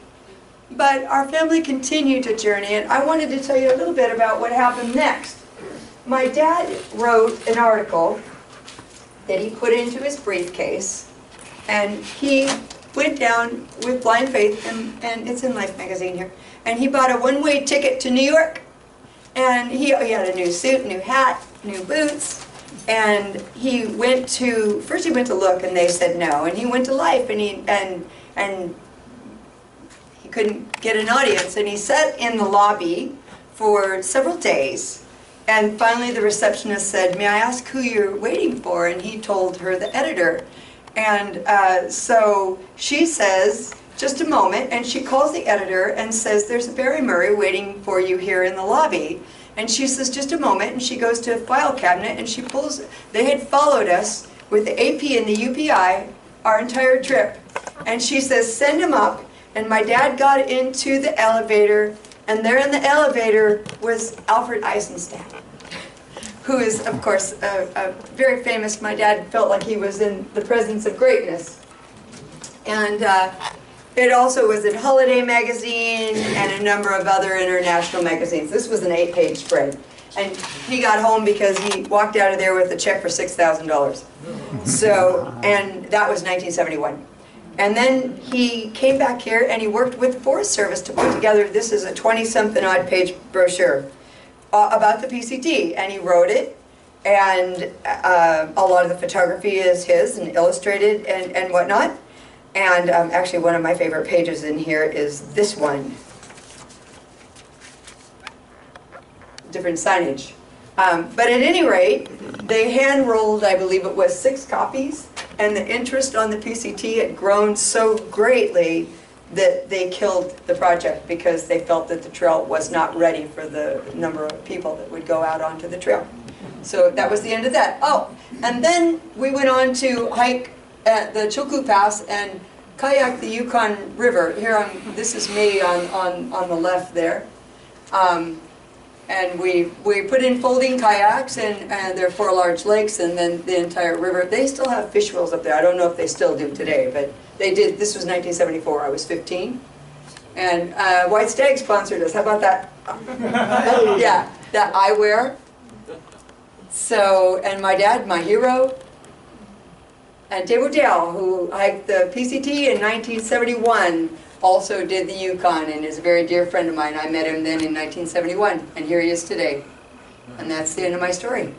But our family continued to journey, and I wanted to tell you a little bit about what happened next. My dad wrote an article that he put into his briefcase, and he went down with blind faith, and it's in Life magazine here, and he bought a one-way ticket to New York. And he had a new suit, new hat, new boots, and he went to, first he went to Look, and they said no, and he went to Life, and he couldn't get an audience, and he sat in the lobby for several days, and finally the receptionist said, may I ask who you're waiting for? And he told her the editor, and so she says, just a moment, and she calls the editor and says, there's a Barry Murray waiting for you here in the lobby. And she says, just a moment, and she goes to a file cabinet and she pulls, they had followed us with the AP and the UPI our entire trip. And she says, send him up. And my dad got into the elevator, and there in the elevator was Alfred Eisenstadt, who is, of course, a very famous, my dad felt like he was in the presence of greatness. And it also was in Holiday magazine and a number of other international magazines. This was an 8-page spread. And he got home because he walked out of there with a check for $6,000. So, and that was 1971. And then he came back here and he worked with the Forest Service to put together, this is a 20-something odd page brochure about the PCT. And he wrote it, and a lot of the photography is his and illustrated and whatnot. And actually one of my favorite pages in here is this one. Different signage. But at any rate, they hand-rolled, I believe it was 6 copies, and the interest on the PCT had grown so greatly that they killed the project because they felt that the trail was not ready for the number of people that would go out onto the trail. So that was the end of that. Oh, and then we went on to hike at the Chilkoot Pass and kayak the Yukon River. Here on, this is me on the left there. And we put in folding kayaks, and there are 4 large lakes, and then the entire river. They still have fish wheels up there. I don't know if they still do today, but they did. This was 1974. I was 15. And White Stag sponsored us. How about that? Yeah, that eyewear. So, and my dad, my hero. And Dave O'Dell, who hiked the PCT in 1971, also did the Yukon and is a very dear friend of mine. I met him then in 1971, and here he is today. And that's the end of my story.